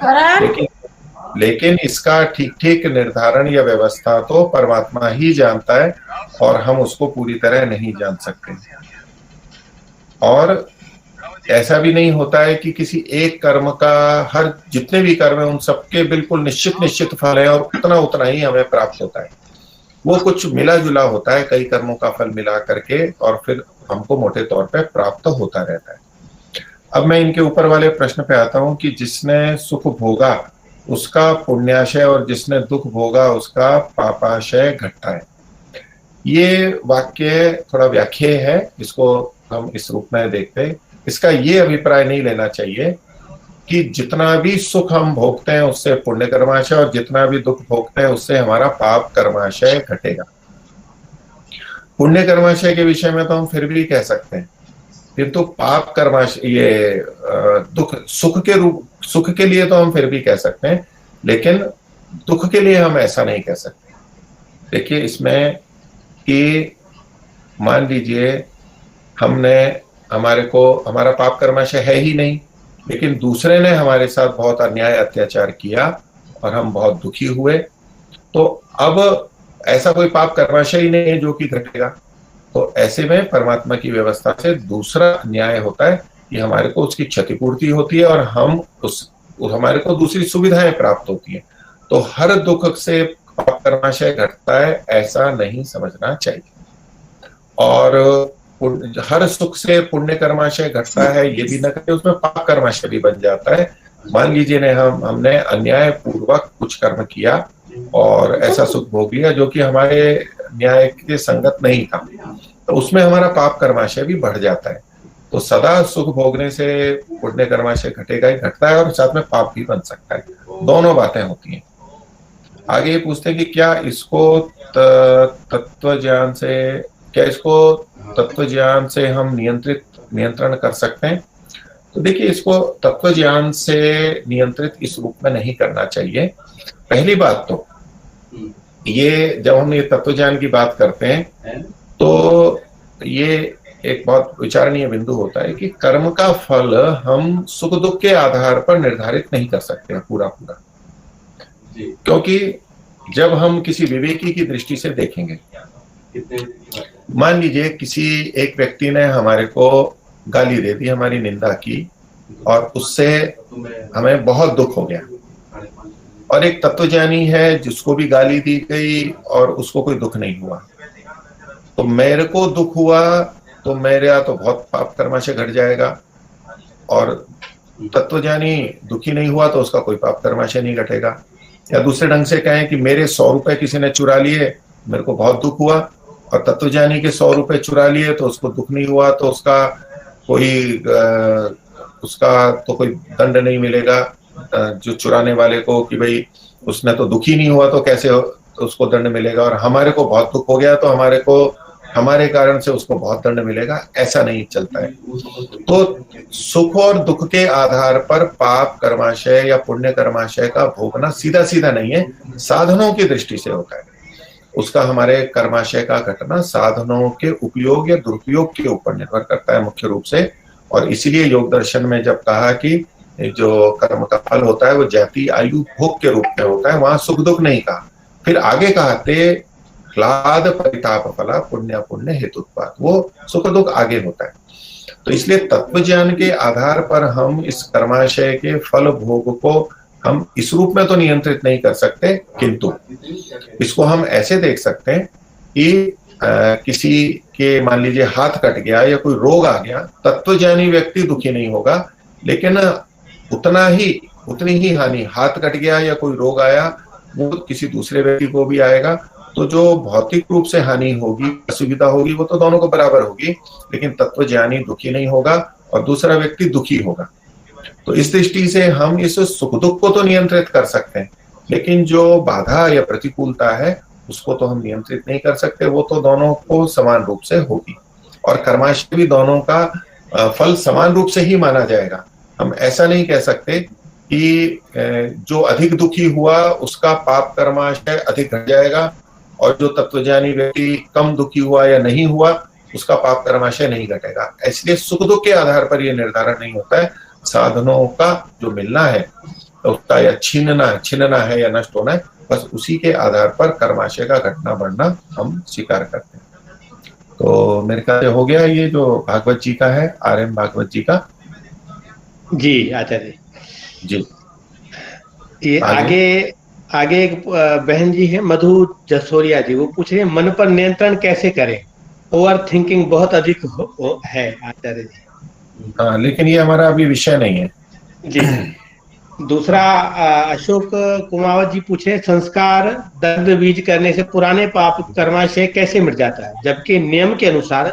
Speaker 2: लेकिन इसका ठीक ठीक निर्धारण या व्यवस्था तो परमात्मा ही जानता है और हम उसको पूरी तरह नहीं जान सकते। और ऐसा भी नहीं होता है कि किसी एक कर्म का, हर जितने भी कर्म है उन सबके बिल्कुल निश्चित फल है और उतना ही हमें प्राप्त होता है। वो कुछ मिला जुला होता है, कई कर्मों का फल मिला करके, और फिर हमको मोटे तौर पे प्राप्त होता रहता है। अब मैं इनके ऊपर वाले प्रश्न पे आता हूं कि जिसने सुख भोगा उसका पुण्याशय और जिसने दुख भोगा उसका पापाशय घटता है। ये वाक्य थोड़ा व्याख्या है, इसको हम इस रूप में देखते हैं। इसका ये अभिप्राय नहीं लेना चाहिए कि जितना भी सुख हम भोगते हैं उससे पुण्य कर्माशय और जितना भी दुख भोगते हैं उससे हमारा पाप कर्माशय घटेगा। पुण्य कर्माशय के विषय में तो हम फिर भी कह सकते हैं, किंतु पाप कर्माशय, ये दुख सुख के लिए तो हम फिर भी कह सकते हैं, लेकिन दुख के लिए हम ऐसा नहीं कह सकते। देखिए इसमें कि मान लीजिए हमारा पाप कर्माशय है ही नहीं, लेकिन दूसरे ने हमारे साथ बहुत अन्याय अत्याचार किया और हम बहुत दुखी हुए, तो अब ऐसा कोई पाप कर्माशय ही नहीं है जो कि घटेगा। तो ऐसे में परमात्मा की व्यवस्था से दूसरा न्याय होता है कि हमारे को उसकी क्षतिपूर्ति होती है और हमारे को दूसरी सुविधाएं प्राप्त होती हैं। तो हर दुख से पाप कर्माशय घटता है ऐसा नहीं समझना चाहिए, और हर सुख से पुण्य कर्माशय घटता है ये भी न करें उसमें पाप कर्माशय भी बन जाता है। मान लीजिए हमने अन्याय पूर्वक कुछ कर्म किया और ऐसा सुख भोग लिया जो कि हमारे न्याय के संगत नहीं था, तो उसमें हमारा पाप कर्माशय भी बढ़ जाता है। तो सदा सुख भोगने से पुण्य कर्माशय घटेगा ही घटता है और साथ में पाप भी बन सकता है, दोनों बातें होती हैं। आगे ये पूछते हैं कि क्या इसको तत्व ज्ञान से हम नियंत्रण कर सकते हैं? तो देखिए, इसको तत्व ज्ञान से नियंत्रित इस रूप में नहीं करना चाहिए। पहली बात तो ये, जब हम ये तत्व ज्ञान की बात करते हैं तो ये एक बहुत विचारणीय बिंदु होता है कि कर्म का फल हम सुख दुख के आधार पर निर्धारित नहीं कर सकते हैं पूरा पूरा, क्योंकि जब हम किसी विवेकी की दृष्टि से देखेंगे, मान लीजिए किसी एक व्यक्ति ने हमारे को गाली दे दी, हमारी निंदा की, और उससे हमें बहुत दुख हो गया, और एक तत्वज्ञानी है जिसको भी गाली दी गई और उसको कोई दुख नहीं हुआ, तो मेरे को दुख हुआ तो मेरा तो बहुत पाप कर्माशय घट जाएगा, और तत्वज्ञानी दुखी नहीं हुआ तो उसका कोई पाप कर्माशय नहीं घटेगा। या दूसरे ढंग से कहें कि मेरे 100 रुपए किसी ने चुरा लिए, मेरे को बहुत दुख हुआ, और तत्वज्ञानी के 100 रुपए चुरा लिए तो उसको दुख नहीं हुआ, तो उसका कोई दंड नहीं मिलेगा जो चुराने वाले को, कि भाई उसने तो दुखी नहीं हुआ तो कैसे उसको दंड मिलेगा, और हमारे को बहुत दुख हो गया तो हमारे कारण से उसको बहुत दंड मिलेगा, ऐसा नहीं चलता है। तो सुख और दुख के आधार पर पाप कर्माशय या पुण्य कर्माशय का भोगना सीधा सीधा नहीं है, साधनों की दृष्टि से होता है। उसका हमारे कर्माशय का घटना साधनों के उपयोग या दुरुपयोग के ऊपर निर्भर करता है मुख्य रूप से। और इसीलिए योग दर्शन में जब कहा कि जो कर्म का फल होता है वो जाति आयु भोग के रूप में होता है, वहां सुख दुख नहीं कहा। फिर आगे कहते क्लाद परिताप फला पुण्य पुण्य हेतुत्वात्, वो सुख दुख आगे होता है। तो इसलिए तत्व ज्ञान के आधार पर हम इस कर्माशय के फल भोग को हम इस रूप में तो नियंत्रित नहीं कर सकते, किंतु इसको हम ऐसे देख सकते हैं कि किसी के मान लीजिए हाथ कट गया या कोई रोग आ गया, तत्वज्ञानी व्यक्ति दुखी नहीं होगा, लेकिन उतनी ही हानि, हाथ कट गया या कोई रोग आया वो किसी दूसरे व्यक्ति को भी आएगा, तो जो भौतिक रूप से हानि होगी, असुविधा होगी, वो तो दोनों को बराबर होगी, लेकिन तत्वज्ञानी दुखी नहीं होगा और दूसरा व्यक्ति दुखी होगा। तो इस दृष्टि से हम इस सुख दुख को तो नियंत्रित कर सकते हैं, लेकिन जो बाधा या प्रतिकूलता है उसको तो हम नियंत्रित नहीं कर सकते, वो तो दोनों को समान रूप से होगी। और कर्माशय भी दोनों का फल समान रूप से ही माना जाएगा। हम ऐसा नहीं कह सकते कि जो अधिक दुखी हुआ उसका पाप कर्माशय अधिक घट जाएगा और जो तत्वज्ञानी व्यक्ति कम दुखी हुआ या नहीं हुआ उसका पाप कर्माशय नहीं घटेगा। इसलिए सुख दुख के आधार पर यह निर्धारण नहीं होता है, साधनों का जो मिलना है उसका या छीनना है या नष्ट होना है, बस उसी के आधार पर कर्माशय का घटना बढ़ना हम स्वीकार करते हैं। तो मेरे ख्याल से हो गया ये जो भागवत जी का है, आर्यन भागवत जी का।
Speaker 1: जी आचार्य
Speaker 2: जी,
Speaker 1: ये आगे एक बहन जी है मधु जसोरिया जी, वो पूछ रहे हैं मन पर नियंत्रण कैसे करें, ओवर थिंकिंग बहुत अधिक है आचार्य जी।
Speaker 2: हाँ, लेकिन ये हमारा अभी विषय नहीं है
Speaker 1: जी। दूसरा अशोक कुमावत जी पूछे संस्कार दग्ध बीज करने से पुराने पाप कर्माशय कैसे मिट जाता है, जबकि नियम के अनुसार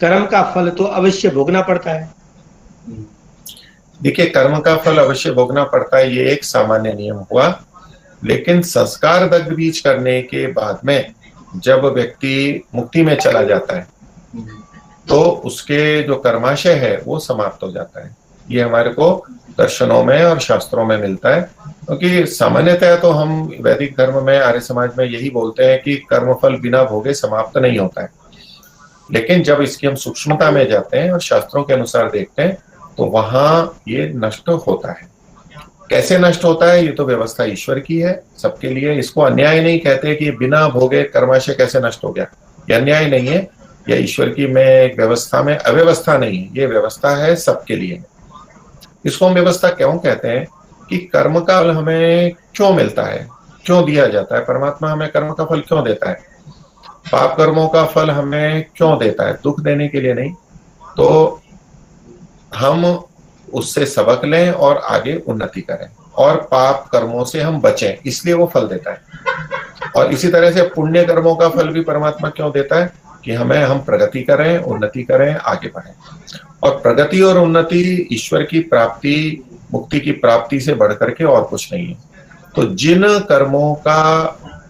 Speaker 1: कर्म का फल तो अवश्य भोगना पड़ता है।
Speaker 2: देखिए, कर्म का फल अवश्य भोगना पड़ता है, ये एक सामान्य नियम हुआ, लेकिन संस्कार दग्ध बीज करने के बाद में जब व्यक्ति मुक्ति में चला जाता है तो उसके जो कर्माशय है वो समाप्त हो जाता है। ये हमारे को दर्शनों में और शास्त्रों में मिलता है, क्योंकि सामान्यतः तो हम वैदिक धर्म में, आर्य समाज में यही बोलते हैं कि कर्मफल बिना भोगे समाप्त नहीं होता है। लेकिन जब इसकी हम सूक्ष्मता में जाते हैं और शास्त्रों के अनुसार देखते हैं तो वहां ये नष्ट होता है। कैसे नष्ट होता है, ये तो व्यवस्था ईश्वर की है सबके लिए। इसको अन्याय नहीं कहते कि बिना भोगे कर्माशय कैसे नष्ट हो गया, ये अन्याय नहीं है, यह ईश्वर की में एक व्यवस्था में अव्यवस्था नहीं है, ये व्यवस्था है सबके लिए। इसको हम व्यवस्था क्यों कहते हैं कि कर्म का फल हमें क्यों मिलता है, क्यों दिया जाता है, परमात्मा हमें कर्म का फल क्यों देता है, पाप कर्मों का फल हमें क्यों देता है, दुख देने के लिए नहीं, तो हम उससे सबक लें और आगे उन्नति करें और पाप कर्मों से हम बचें, इसलिए वो फल देता है। और इसी तरह से पुण्य कर्मों का फल भी परमात्मा क्यों देता है कि हम प्रगति करें, उन्नति करें, आगे बढ़ें। और प्रगति और उन्नति ईश्वर की प्राप्ति, मुक्ति की प्राप्ति से बढ़कर के और कुछ नहीं है। तो जिन कर्मों का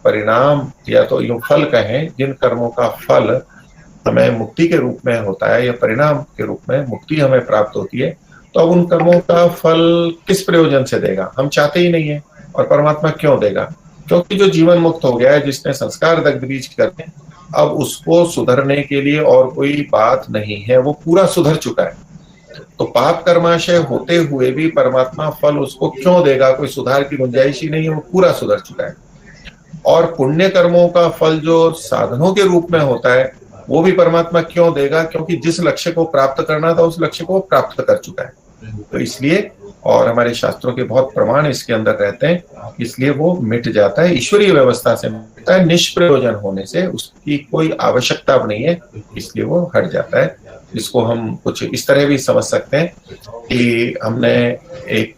Speaker 2: परिणाम या तो यूं फल कहें, जिन कर्मों का फल हमें मुक्ति के रूप में होता है या परिणाम के रूप में मुक्ति हमें प्राप्त होती है, तो अब उन कर्मों का फल किस प्रयोजन से देगा? हम चाहते ही नहीं है। और परमात्मा क्यों देगा? क्योंकि जो जीवन मुक्त हो गया है, जिसने संस्कार दग्ध बीज करके, अब उसको सुधरने के लिए और कोई बात नहीं है, वो पूरा सुधर चुका है। तो पाप कर्माशय होते हुए भी परमात्मा फल उसको क्यों देगा? कोई सुधार की गुंजाइश ही नहीं है, वो पूरा सुधर चुका है। और पुण्य कर्मों का फल जो साधनों के रूप में होता है, वो भी परमात्मा क्यों देगा? क्योंकि जिस लक्ष्य को प्राप्त करना था, उस लक्ष्य को प्राप्त कर चुका है। तो इसलिए, और हमारे शास्त्रों के बहुत प्रमाण इसके अंदर रहते हैं, इसलिए वो मिट जाता है, ईश्वरीय व्यवस्था से मिटता है, निष्प्रयोजन होने से, उसकी कोई आवश्यकता अब नहीं है, इसलिए वो हट जाता है। इसको हम कुछ इस तरह भी समझ सकते हैं कि हमने 1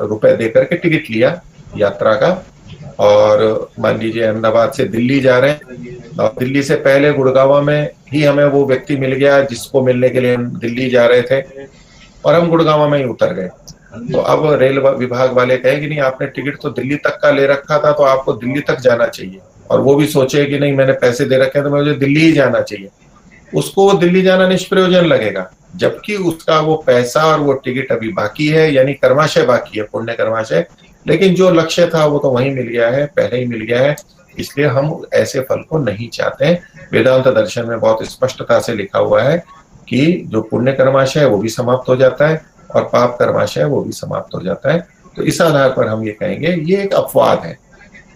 Speaker 2: रुपए दे करके टिकट लिया यात्रा का, और मान लीजिए अहमदाबाद से दिल्ली जा रहे हैं, और दिल्ली से पहले गुड़गांव में ही हमें वो व्यक्ति मिल गया जिसको मिलने के लिए हम दिल्ली जा रहे थे, और हम गुड़गांव में ही उतर गए। तो अब रेल विभाग वाले कहे कि नहीं, आपने टिकट तो दिल्ली तक का ले रखा था, तो आपको दिल्ली तक जाना चाहिए। और वो भी सोचे कि नहीं, मैंने पैसे दे रखे हैं, तो मुझे दिल्ली ही जाना चाहिए। उसको वो दिल्ली जाना निष्प्रयोजन लगेगा, जबकि उसका वो पैसा और वो टिकट अभी बाकी है, यानी कर्माशय बाकी है, पुण्य कर्माशय। लेकिन जो लक्ष्य था वो तो वहीं मिल गया है, पहले ही मिल गया है। इसलिए हम ऐसे फल को नहीं चाहते। वेदांत दर्शन में बहुत स्पष्टता से लिखा हुआ है कि जो पुण्य कर्माशय है वो भी समाप्त हो जाता है, और पाप कर्माशय वो भी समाप्त हो जाता है। तो इस आधार पर हम ये कहेंगे ये एक अपवाद है,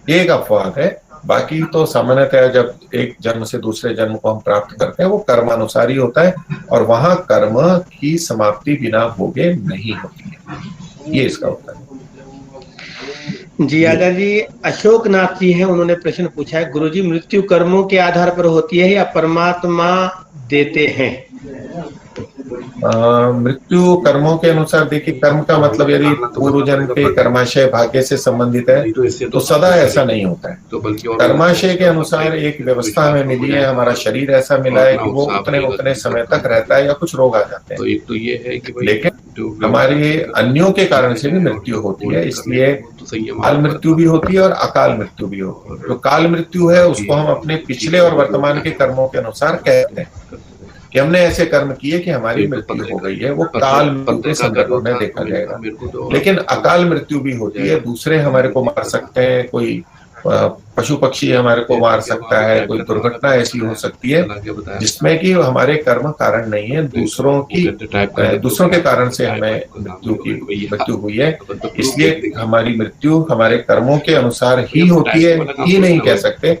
Speaker 2: ये एक अपवाद है। बाकी तो सामान्यतः जब एक जन्म से दूसरे जन्म को हम प्राप्त करते हैं, वो कर्मानुसार ही होता है, और वहां कर्म की समाप्ति बिना भोगे नहीं होती है। ये इसका उत्तर है।
Speaker 1: जी आचार्य जी, अशोक नाथ जी हैं, उन्होंने प्रश्न पूछा है, गुरुजी मृत्यु कर्मों के आधार पर होती है या परमात्मा देते हैं?
Speaker 2: मृत्यु कर्मों के अनुसार, देखिए कर्म का मतलब यदि पूर्व जन्म के कर्माशय भाग्य से संबंधित है तो सदा ऐसा नहीं होता है। कर्माशय के अनुसार एक व्यवस्था हमें मिली है, हमारा शरीर ऐसा मिला है कि वो उतने समय तक रहता है, या कुछ रोग आ जाते हैं। लेकिन हमारे अन्यों के कारण से भी मृत्यु होती है, इसलिए काल मृत्यु भी होती है और अकाल मृत्यु भी होती है। जो काल मृत्यु है उसको हम अपने पिछले और वर्तमान के कर्मों के अनुसार कहते हैं कि हमने ऐसे कर्म किए कि हमारी मृत्यु हो गई है, वो काल मृत्यु के संदर्भ में देखा जाएगा। लेकिन अकाल मृत्यु भी होती है, दूसरे हमारे को मार सकते हैं, कोई पशु पक्षी हमारे को मार सकता है, कोई दुर्घटना ऐसी हो सकती है जिसमें कि हमारे कर्म कारण नहीं है, दूसरों के कारण से हमें मृत्यु हुई है। इसलिए हमारी मृत्यु हमारे कर्मों के अनुसार ही होती है, ही नहीं कह सकते,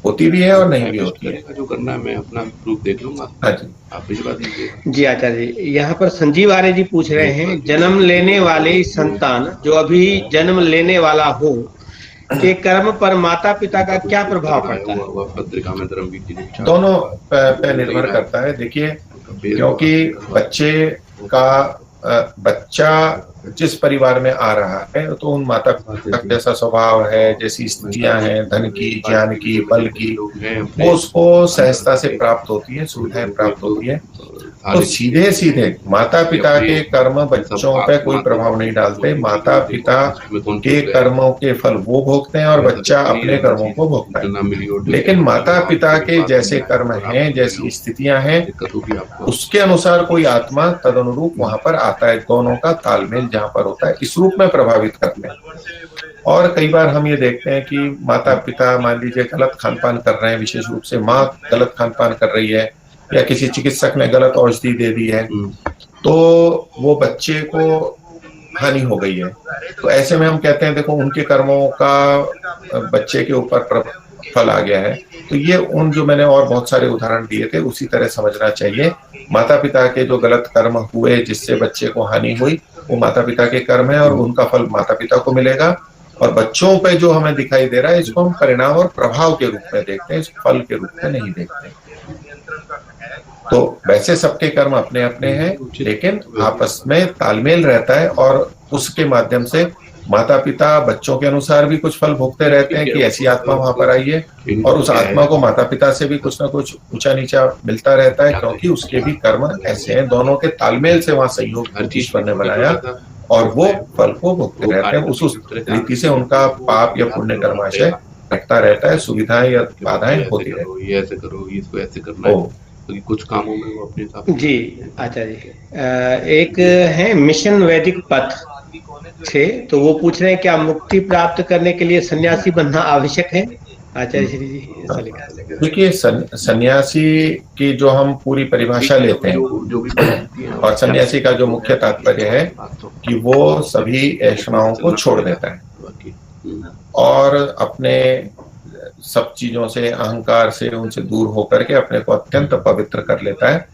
Speaker 2: होती भी है और नहीं भी होती है।
Speaker 6: जो करना है मैं अपना प्रूफ देख लूंगा।
Speaker 2: हाँ जी,
Speaker 6: आप भिजवा दीजिए।
Speaker 1: जी आचार्य जी, यहाँ पर संजीव आर्य जी पूछ रहे हैं, जन्म लेने वाले संतान जो अभी जन्म लेने वाला हो के कर्म पर माता पिता का क्या प्रभाव पड़ता है?
Speaker 6: पत्रिका में धर्मवीर जी ने
Speaker 2: दोनों पे निर्भर करता है। देखिए, क्योंकि बच्चा जिस परिवार में आ रहा है तो उन माता पिता का जैसा स्वभाव है, जैसी स्थितियां हैं, धन की, ज्ञान की, बल की, वो उसको सहजता से प्राप्त होती है, सुविधाएं प्राप्त होती है। तो सीधे सीधे माता पिता के कर्म बच्चों पे कोई प्रभाव नहीं डालते। माता पिता के कर्मों के फल वो भोगते हैं और बच्चा अपने कर्मों को भोगता है। लेकिन माता पिता के जैसे कर्म हैं, जैसी स्थितियां हैं, उसके अनुसार कोई आत्मा तदनुरूप वहां पर आता है। दोनों का तालमेल जहां पर होता है, इस रूप में प्रभावित करते हैं। और कई बार हम ये देखते हैं कि माता पिता मान लीजिए गलत खान पान कर रहे हैं, विशेष रूप से माँ गलत खान पान कर रही है, या किसी चिकित्सक ने गलत औषधि दे दी है, तो वो बच्चे को हानि हो गई है। तो ऐसे में हम कहते हैं देखो उनके कर्मों का बच्चे के ऊपर फल आ गया है। तो ये उन जो मैंने और बहुत सारे उदाहरण दिए थे उसी तरह समझना चाहिए। माता पिता के जो गलत कर्म हुए जिससे बच्चे को हानि हुई, वो माता पिता के कर्म है और उनका फल माता पिता को मिलेगा। और बच्चों पे जो हमें दिखाई दे रहा है, इसको हम परिणाम और प्रभाव के रूप में देखते हैं, इस फल के रूप में नहीं देखते। तो वैसे सबके कर्म अपने अपने हैं, लेकिन आपस में तालमेल रहता है और उसके माध्यम से माता पिता बच्चों के अनुसार भी कुछ फल भोगते रहते हैं कि ऐसी आत्मा वहां पर आई है, और उस आत्मा को माता पिता से भी कुछ ना कुछ ऊंचा नीचा मिलता रहता है, क्योंकि उसके भी कर्म ऐसे हैं। दोनों के तालमेल से वहां सहयोग ईश्वर ने बनाया और वो फल को भोगते रहते हैं। उस रीति से उनका पाप या पुण्य कर्माशय घटता रहता है, सुविधाएं या बाधाएं होती रहती है।
Speaker 6: ये ऐसे करो, इसको ऐसे करना है, क्योंकि कुछ कामों में वो अपने हिसाब
Speaker 1: जी आचार्य जी, एक है मिशन वैदिक पथ से, तो वो पूछ रहे हैं क्या मुक्ति प्राप्त करने के लिए सन्यासी बनना आवश्यक है? आचार्य श्री जी ऐसा लिखा है।
Speaker 2: देखिए, सन्यासी की जो हम पूरी परिभाषा लेते हैं, और सन्यासी का जो मुख्य तात्पर्य है कि वो सभी ऐषणाओं को छोड़ देता है और अपने सब चीजों से, अहंकार से, उनसे दूर होकर के अपने को अत्यंत पवित्र कर लेता है।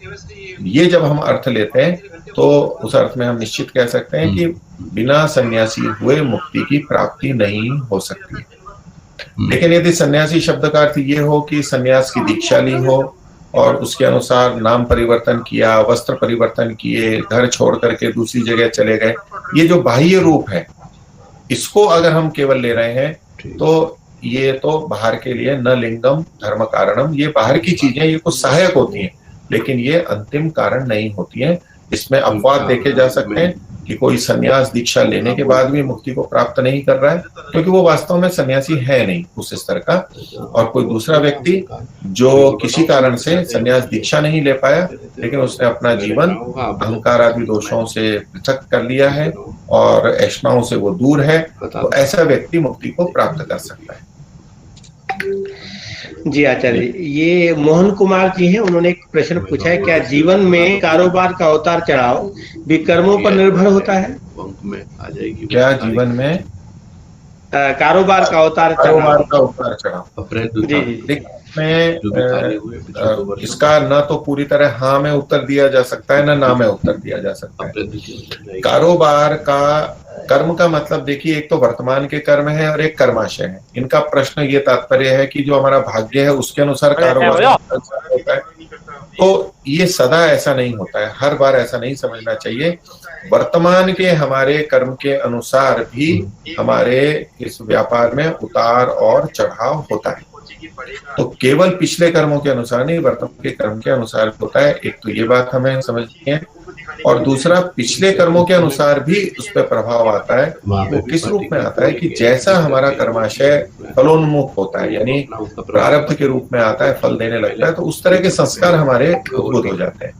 Speaker 2: ये जब हम अर्थ लेते हैं तो उस अर्थ में हम निश्चित कह सकते हैं कि बिना सन्यासी हुए मुक्ति की प्राप्ति नहीं हो सकती है। लेकिन यदि सन्यासी शब्द का अर्थ ये हो कि सन्यास की दीक्षा ली हो और उसके अनुसार नाम परिवर्तन किया, वस्त्र परिवर्तन किए, घर छोड़ करके दूसरी जगह चले गए, ये जो बाह्य रूप है, इसको अगर हम केवल ले रहे हैं तो ये तो बाहर के लिए न लिंगम धर्म कारणम, ये बाहर की चीजें ये कुछ सहायक होती हैं, लेकिन ये अंतिम कारण नहीं होती हैं। इसमें अपवाद देखे जा सकते हैं कि कोई सन्यास दीक्षा लेने के बाद भी मुक्ति को प्राप्त नहीं कर रहा है, क्योंकि वो वास्तव में सन्यासी है नहीं उस स्तर का। और कोई दूसरा व्यक्ति जो किसी कारण से सन्यास दीक्षा नहीं ले पाया, लेकिन उसने अपना जीवन अहंकार आदि दोषों से पृथक कर लिया है और ऐषणाओं से वो दूर है, तो ऐसा व्यक्ति मुक्ति को प्राप्त कर सकता है।
Speaker 1: जी आचार्य, ये मोहन कुमार जी हैं, उन्होंने एक प्रश्न पूछा है, क्या जीवन में कारोबार का उतार चढ़ाव भी कर्मों पर निर्भर होता है?
Speaker 6: में आ जाएगी
Speaker 2: क्या जीवन में
Speaker 1: कारोबार का उतार
Speaker 2: चढ़ाव?
Speaker 1: जी
Speaker 2: में इसका न तो पूरी तरह हाँ में उत्तर दिया जा सकता है, ना में उत्तर दिया जा सकता है। कारोबार का, कर्म का मतलब देखिए, एक तो वर्तमान के कर्म है और एक कर्माशय है। इनका प्रश्न ये तात्पर्य है कि जो हमारा भाग्य है उसके अनुसार कारोबार होता है, तो ये सदा ऐसा नहीं होता है, हर बार ऐसा नहीं समझना चाहिए। वर्तमान के हमारे कर्म के अनुसार भी हमारे इस व्यापार में उतार और चढ़ाव होता है। तो केवल पिछले कर्मों के अनुसार नहीं, वर्तमान के कर्म के अनुसार होता है। एक तो ये बात हमें समझनी है, और दूसरा पिछले कर्मों के अनुसार भी उस पर प्रभाव आता है। वो किस रूप में आता है कि जैसा हमारा कर्माशय फलोन्मुख होता है, यानी प्रारब्ध के रूप में आता है, फल देने लगता है, तो उस तरह के संस्कार हमारे उद्भूत हो जाते हैं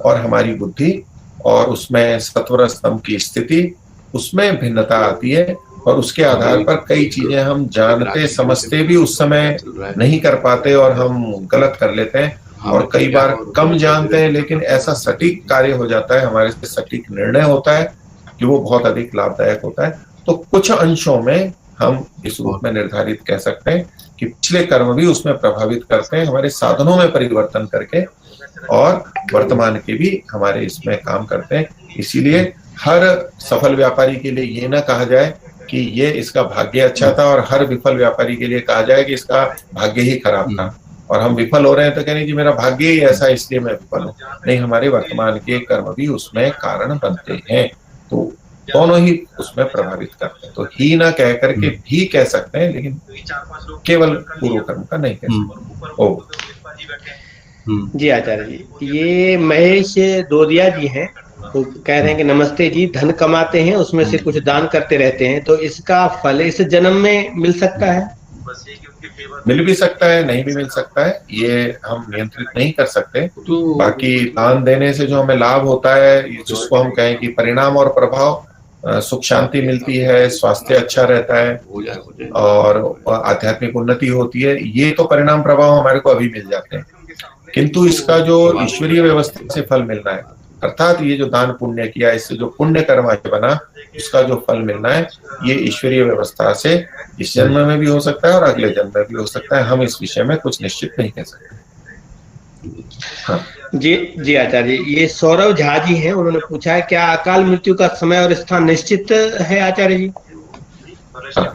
Speaker 2: और हमारी बुद्धि और उसमें सत्वर स्तंभ की स्थिति, उसमें भिन्नता आती है और उसके आधार पर कई चीजें हम जानते समझते भी उस समय नहीं कर पाते और हम गलत कर लेते हैं, और कई बार कम जानते हैं लेकिन ऐसा सटीक कार्य हो जाता है, हमारे से सटीक निर्णय होता है कि वो बहुत अधिक लाभदायक होता है। तो कुछ अंशों में हम इस रूप में निर्धारित कह सकते हैं कि पिछले कर्म भी उसमें प्रभावित करते हैं, हमारे साधनों में परिवर्तन करके, और वर्तमान के भी हमारे इसमें काम करते हैं। इसीलिए हर सफल व्यापारी के लिए ये ना कहा जाए कि ये इसका भाग्य अच्छा था, और हर विफल व्यापारी के लिए कहा जाए कि इसका भाग्य ही खराब था, और हम विफल हो रहे हैं तो कह रहे कि मेरा भाग्य ही ऐसा इसलिए मैं विफल हूँ। नहीं, हमारे वर्तमान के कर्म भी उसमें कारण बनते हैं, तो दोनों ही उसमें प्रभावित करते हैं। तो ही ना कह करके भी कह सकते हैं, लेकिन केवल पूर्व कर्म का नहीं कह सकते।
Speaker 1: जी आचार्य जी, ये महेश दोदिया जी हैं, तो कह रहे हैं कि नमस्ते जी, धन कमाते हैं उसमें से कुछ दान करते रहते हैं, तो इसका फल इस जन्म में मिल सकता है?
Speaker 2: मिल भी सकता है, नहीं भी मिल सकता है, ये हम नियंत्रित नहीं कर सकते। बाकी दान देने से जो हमें लाभ होता है, जिसको हम कहें कि परिणाम और प्रभाव, सुख शांति मिलती है, स्वास्थ्य अच्छा रहता है और आध्यात्मिक उन्नति होती है, ये तो परिणाम प्रभाव हमारे को अभी मिल जाते हैं। किंतु इसका जो ईश्वरीय व्यवस्था से फल मिलना है, अर्थात ये जो दान पुण्य किया, इससे जो पुण्य कर्म बना, उसका जो फल मिलना है, ये ईश्वरीय व्यवस्था से इस जन्म में भी हो सकता है और अगले जन्म में भी हो सकता है। हम इस विषय में कुछ निश्चित नहीं कह सकते। हाँ।
Speaker 1: जी आचार्य, ये सौरभ झा जी हैं, उन्होंने पूछा है क्या अकाल मृत्यु का समय और स्थान निश्चित है आचार्य जी?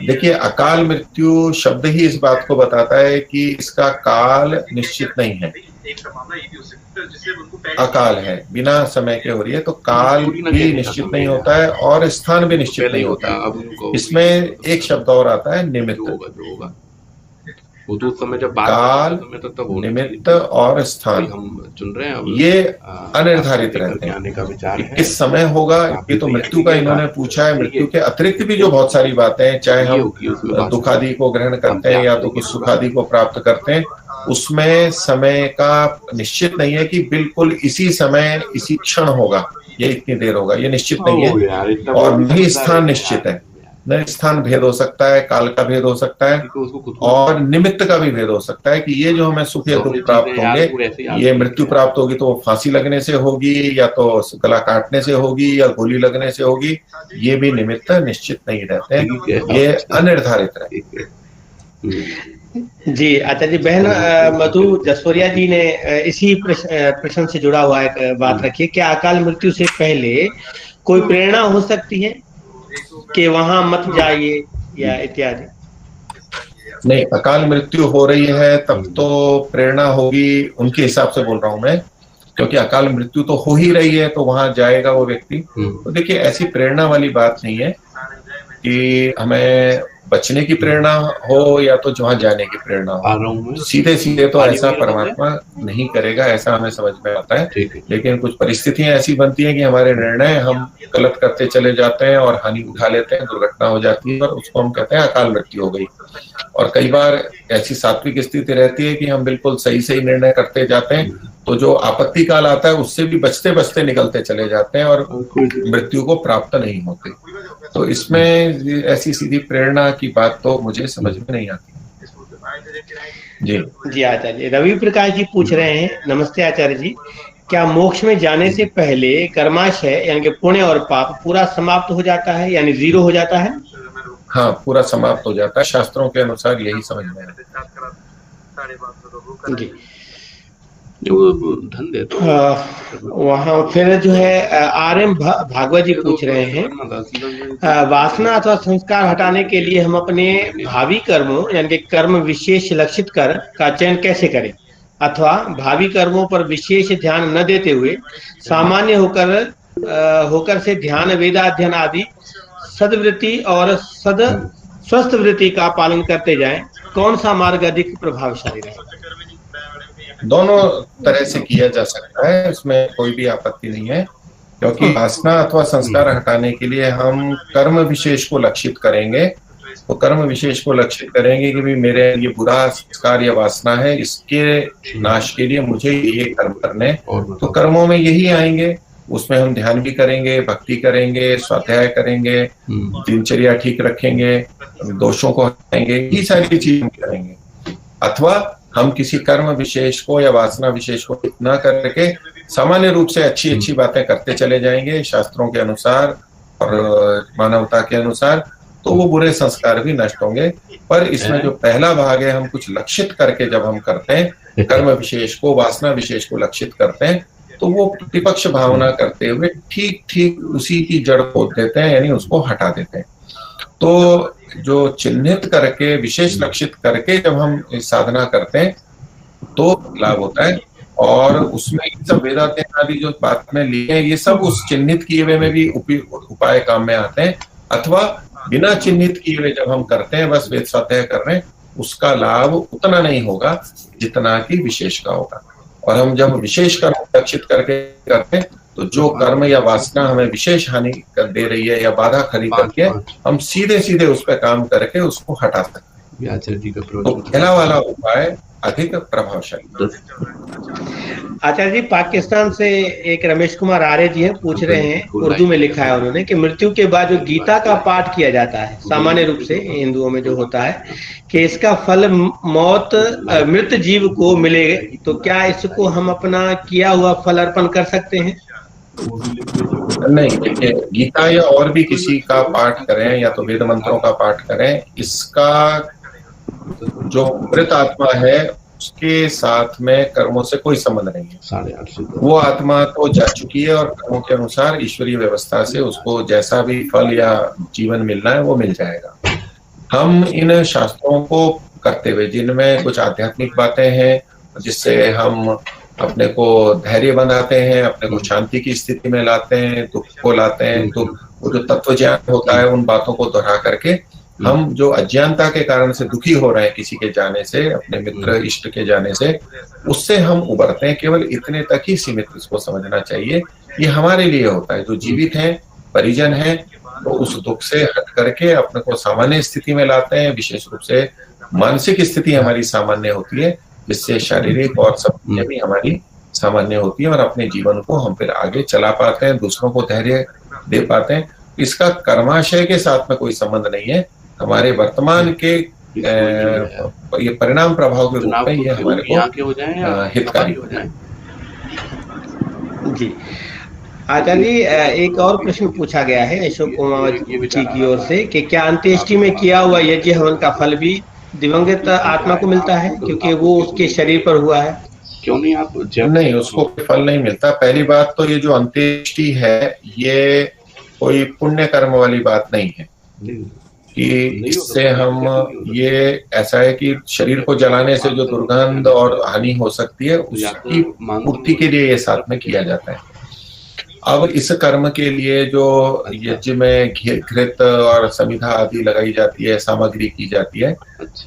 Speaker 2: देखिए, अकाल मृत्यु शब्द ही इस बात को बताता है कि इसका काल निश्चित नहीं है। अकाल है, बिना समय के हो रही है, तो काल भी निश्चित नहीं होता है और स्थान भी निश्चित नहीं होता है। इसमें एक शब्द और आता है, निमित्त।
Speaker 6: वो तो उस समय जब बात
Speaker 2: काल, निमित्त और स्थान,
Speaker 6: हम चुन रहे हैं,
Speaker 2: ये अनिर्धारित रहते हैं। किस समय होगा, ये तो मृत्यु का इन्होंने पूछा है। मृत्यु के अतिरिक्त भी जो बहुत सारी बातें हैं, चाहे हम दुखादि को ग्रहण करते हैं या तो कुछ सुखादि को प्राप्त करते हैं, उसमें समय का निश्चित नहीं है कि बिल्कुल इसी समय इसी क्षण होगा, ये इतनी देर होगा, ये निश्चित नहीं है। और नहीं स्थान निश्चित है, न स्थान भेद हो सकता है, काल का भेद हो सकता है और निमित्त का भी भेद हो सकता है कि ये जो हमें सुख या दुख प्राप्त होंगे, ये मृत्यु प्राप्त होगी तो फांसी लगने से होगी या तो गला काटने से होगी या गोली लगने से होगी, ये भी निमित्त निश्चित नहीं रहते हैं, ये अनिर्धारित रहते हैं।
Speaker 1: जी आचार्य जी, बहन मधु जसोरिया जी ने इसी प्रश्न से जुड़ा हुआ एक बात रखी है, क्या अकाल मृत्यु से पहले कोई प्रेरणा हो सकती है कि वहां मत जाइए या इत्यादि?
Speaker 2: नहीं, अकाल मृत्यु हो रही है तब तो प्रेरणा होगी, उनके हिसाब से बोल रहा हूं मैं, क्योंकि अकाल मृत्यु तो हो ही रही है तो वहां जाएगा वो व्यक्ति। तो देखिए, ऐसी प्रेरणा वाली बात नहीं है कि हमें बचने की प्रेरणा हो या तो जहां जाने की प्रेरणा हो। सीधे सीधे तो ऐसा परमात्मा नहीं करेगा, ऐसा हमें समझ में आता है। लेकिन कुछ परिस्थितियां ऐसी बनती हैं कि हमारे निर्णय हम गलत करते चले जाते हैं और हानि उठा लेते हैं, दुर्घटना हो जाती है और उसको हम कहते हैं अकाल मृत्यु हो गई। और कई बार ऐसी सात्विक स्थिति रहती है कि हम बिल्कुल सही सही निर्णय करते जाते हैं, तो जो आपत्ति काल आता है उससे भी बचते बचते निकलते चले जाते हैं और मृत्यु को प्राप्त नहीं होते। तो इसमें ऐसी सीधी प्रेरणा की बात तो मुझे समझ में नहीं आती।
Speaker 1: जी आचार्य, रवि प्रकाश जी पूछ रहे हैं, नमस्ते आचार्य जी, क्या मोक्ष में जाने से पहले कर्माशय यानी कि पुण्य और पाप पूरा समाप्त हो जाता है, यानी जीरो हो जाता है?
Speaker 2: हाँ, पूरा समाप्त हो जाता है, शास्त्रों के अनुसार यही समझ में है।
Speaker 1: जी,
Speaker 6: धन दे तो
Speaker 1: वहाँ फिर जो है RM भागवत जी पूछ रहे हैं, वासना अथवा संस्कार हटाने के लिए हम अपने भावी कर्मों यानी कि कर्म विशेष लक्षित कर का चयन कैसे करें, अथवा भावी कर्मों पर विशेष ध्यान न देते हुए सामान्य होकर से ध्यान, वेदाध्ययन आदि सद्वृत्ति और स्वस्थ वृत्ति का पालन करते जाएं, कौन सा मार्ग अधिक प्रभावशाली रहेगा?
Speaker 2: दोनों तरह से किया जा सकता है, इसमें कोई भी आपत्ति नहीं है, क्योंकि वासना अथवा संस्कार हटाने के लिए हम कर्म विशेष को लक्षित करेंगे। तो कर्म विशेष को लक्षित करेंगे कि भी मेरे ये बुरा संस्कार या वासना है, इसके नाश के लिए मुझे ये कर्म करने, तो कर्मों में यही आएंगे। उसमें हम ध्यान भी करेंगे, भक्ति करेंगे, स्वाध्याय करेंगे, दिनचर्या ठीक रखेंगे, दोषों को हटाएंगे, ये सारी चीजें करेंगे। अथवा हम किसी कर्म विशेष को या वासना विशेष को न करके सामान्य रूप से अच्छी अच्छी बातें करते चले जाएंगे शास्त्रों के अनुसार और मानवता के अनुसार, तो वो बुरे संस्कार भी नष्ट होंगे। पर इसमें जो पहला भाग है, हम कुछ लक्षित करके जब हम करते हैं, कर्म विशेष को, वासना विशेष को लक्षित करते हैं, तो वो प्रतिपक्ष भावना करते हुए ठीक ठीक उसी की जड़ खोद देते हैं, यानी उसको हटा देते हैं। तो जो चिन्हित करके, विशेष लक्षित करके जब हम साधना करते हैं तो लाभ होता है। और उसमें ये सब वेदाध्ययन आदि जो बात में लिए हैं, ये सब उस चिन्हित किए हुए में भी उपाय काम में आते हैं। अथवा बिना चिन्हित किए हुए जब हम करते हैं, बस वेद स्वाध्याय कर रहे हैं, उसका लाभ उतना नहीं होगा जितना कि विशेष का होगा। और हम जब विशेष कर्म लक्षित करके करते हैं, तो जो कर्म या वासना हमें विशेष हानि कर दे रही है या बाधा खड़ी करके, हम सीधे सीधे उस पर काम करके उसको हटा सकते हैं। तो पहला वाला उपाय अधिक प्रभावशाली।
Speaker 1: आचार्य जी, पाकिस्तान से एक रमेश कुमार आर्य जी है, पूछ रहे हैं, उर्दू में लिखा है उन्होंने, कि मृत्यु के बाद जो गीता का पाठ किया जाता है सामान्य रूप से हिंदुओं में जो होता है, कि इसका फल मृत जीव को मिलेगा, तो क्या इसको हम अपना किया हुआ फल अर्पण कर सकते हैं?
Speaker 2: नहीं, देखिए, गीता या और भी किसी का पाठ करें या तो वेद मंत्रों का पाठ करें, इसका जो मृत आत्मा है उसके साथ में कर्मों से कोई संबंध नहीं है। वो आत्मा तो जा चुकी है और कर्मों के अनुसार ईश्वरीय व्यवस्था से उसको जैसा भी फल या जीवन मिलना है वो मिल जाएगा। हम इन शास्त्रों को करते हुए, जिनमें कुछ आध्यात्मिक बातें हैं जिससे हम अपने को धैर्य बनाते हैं, अपने को शांति की स्थिति में लाते हैं, दुख को लाते हैं। तो वो जो तत्व ज्ञान होता है, उन बातों को दोहरा करके हम जो अज्ञानता के कारण से दुखी हो रहे हैं किसी के जाने से, अपने मित्र इष्ट के जाने से, उससे हम उबरते हैं। केवल इतने तक ही सीमित इसको समझना चाहिए। ये हमारे लिए होता है, जो जीवित हैं, परिजन हैं, तो उस दुख से हट करके अपने को सामान्य स्थिति में लाते हैं। विशेष रूप से मानसिक स्थिति हमारी सामान्य होती है, जिससे शारीरिक और सब चीजें भी हमारी सामान्य होती है और अपने जीवन को हम फिर आगे चला पाते हैं, दूसरों को धैर्य दे पाते हैं। इसका कर्माशय के साथ में कोई संबंध नहीं है। हमारे वर्तमान के ये परिणाम प्रभाव के रूप में ये हमारे को हितकारी हो जाए।
Speaker 1: जी आचार्य जी, एक और प्रश्न पूछा गया है अशोक कुमार जी की ओर से कि क्या अंत्येष्टि में किया हुआ यज्ञ हवन का फल भी दिवंगत आत्मा को मिलता है, क्योंकि वो उसके शरीर पर हुआ है?
Speaker 6: क्यों नहीं आप
Speaker 2: नहीं, उसको फल नहीं मिलता। पहली बात तो ये जो अंत्येष्टि है, ये कोई पुण्य कर्म वाली बात नहीं है कि इससे हम, ये ऐसा है कि शरीर को जलाने से जो दुर्गंध और हानि हो सकती है, उसकी पूर्ति के लिए ये साथ में किया जाता है। अब इस कर्म के लिए जो यज्ञ में घृत और समिधा आदि लगाई जाती है, सामग्री की जाती है,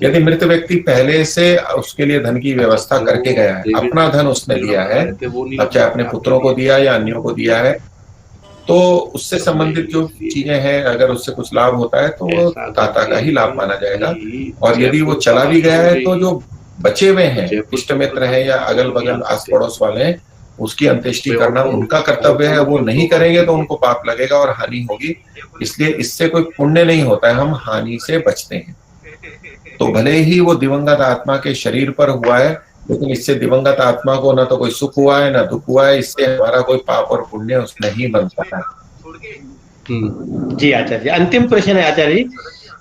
Speaker 2: यदि मृत व्यक्ति पहले से उसके लिए धन की व्यवस्था करके गया है, अपना धन उसने दिया है, अब चाहे अपने पुत्रों को दिया या अन्यों को दिया है, तो उससे संबंधित जो चीजें हैं, अगर उससे कुछ लाभ होता है तो वो दाता का ही लाभ माना जाएगा। और यदि वो चला भी गया है तो जो बचे हुए हैं, इष्ट मित्र हैं या अगल बगल आस पड़ोस वाले हैं, उसकी अंत्येष्टि करना उनका कर्तव्य है। वो नहीं करेंगे तो उनको पाप लगेगा और हानि होगी। इसलिए इससे कोई पुण्य नहीं होता है, हम हानि से बचते हैं। तो भले ही वो दिवंगत आत्मा के शरीर पर हुआ है, लेकिन इससे दिवंगत आत्मा को ना तो कोई सुख हुआ है ना दुख हुआ है। इससे हमारा कोई पाप और पुण्य उसमें नहीं बनता है।
Speaker 1: जी आचार्य, अंतिम प्रश्न है आचार्य।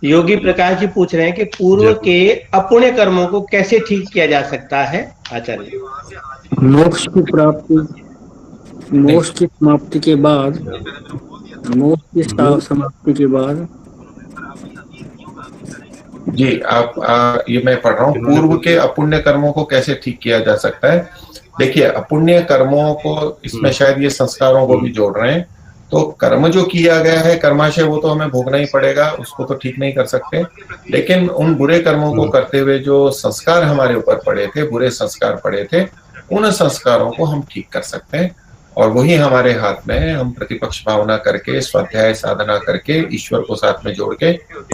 Speaker 1: योगी प्रकाश जी पूछ रहे हैं कि पूर्व के अपुण्य कर्मों को कैसे ठीक किया जा सकता है आचार्य?
Speaker 7: मोक्ष की प्राप्ति, मोक्ष की समाप्ति के बाद, मोक्ष की समाप्ति के बाद।
Speaker 2: जी ये मैं पढ़ रहा हूँ, पूर्व के अपुण्य कर्मों को कैसे ठीक किया जा सकता है। देखिए, अपुण्य कर्मों को, इसमें शायद ये संस्कारों को भी जोड़ रहे हैं। तो कर्म जो किया गया है, कर्माशय, वो तो हमें भोगना ही पड़ेगा, उसको तो ठीक नहीं कर सकते। लेकिन उन बुरे कर्मों को करते हुए जो संस्कार हमारे ऊपर पड़े थे, बुरे संस्कार पड़े थे, उन संस्कारों को हम ठीक कर सकते हैं। और वही हमारे हाथ में है। हम प्रतिपक्ष भावना करके, स्वाध्याय साधना करके, ईश्वर को साथ में जोड़ के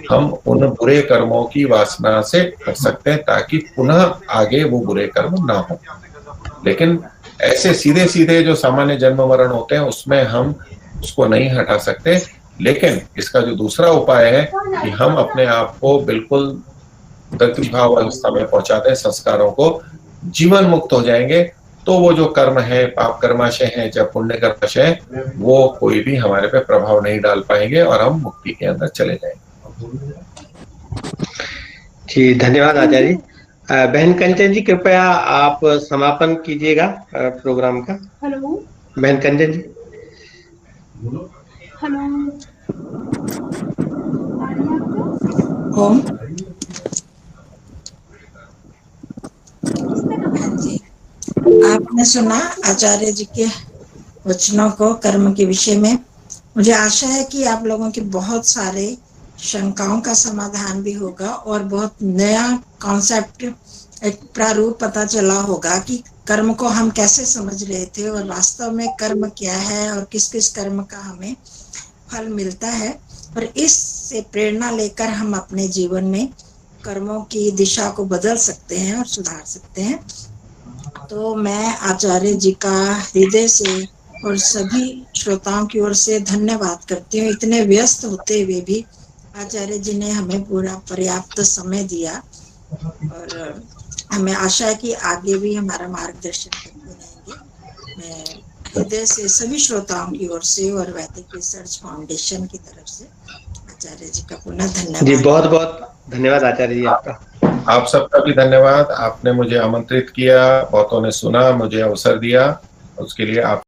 Speaker 2: हम उन बुरे कर्मों की वासना से कर सकते हैं, ताकि पुनः आगे वो बुरे कर्म ना हो। लेकिन ऐसे सीधे सीधे जो सामान्य जन्म मरण होते हैं, उसमें हम उसको नहीं हटा सकते। लेकिन इसका जो दूसरा उपाय है कि हम अपने आप को बिल्कुल दत्तभाव अवस्था में पहुंचा दें, संस्कारों को, जीवन मुक्त हो जाएंगे। तो वो जो कर्म है, पाप कर्माशय है, जब पुण्य कर्माशय है, वो कोई भी हमारे पे प्रभाव नहीं डाल पाएंगे और हम मुक्ति के अंदर चले जाएंगे।
Speaker 1: जी धन्यवाद आचार्य। बहन कंचन जी, कृपया आप समापन कीजिएगा प्रोग्राम का।
Speaker 8: हेलो
Speaker 1: बहन कंचन जी।
Speaker 8: हेलो,
Speaker 3: ओम। हाँ जी, आपने सुना आचार्य जी के वचनों को कर्म के विषय में। मुझे आशा है कि आप लोगों के बहुत सारे शंकाओं का समाधान भी होगा और बहुत नया कॉन्सेप्ट, एक प्रारूप पता चला होगा कि कर्म को हम कैसे समझ रहे थे और वास्तव में कर्म क्या है और किस किस कर्म का हमें फल मिलता है। और इससे प्रेरणा लेकर हम अपने जीवन में कर्मों की दिशा को बदल सकते हैं और सुधार सकते हैं। तो मैं आचार्य जी का हृदय से और सभी श्रोताओं की ओर से धन्यवाद करती हूँ। इतने व्यस्त होते हुए भी आचार्य जी ने हमें पूरा पर्याप्त समय दिया और हमें आशा है कि आगे भी हमारा मार्गदर्शन करते रहेंगे। मैं हृदय से सभी श्रोताओं की ओर से और वैदिक रिसर्च फाउंडेशन की तरफ से आचार्य जी का पुनः धन्यवाद।
Speaker 1: जी बहुत बहुत धन्यवाद आचार्य जी आपका।
Speaker 2: आप सबका भी धन्यवाद। आपने मुझे आमंत्रित किया, बहुतों ने सुना, मुझे अवसर दिया, उसके लिए आप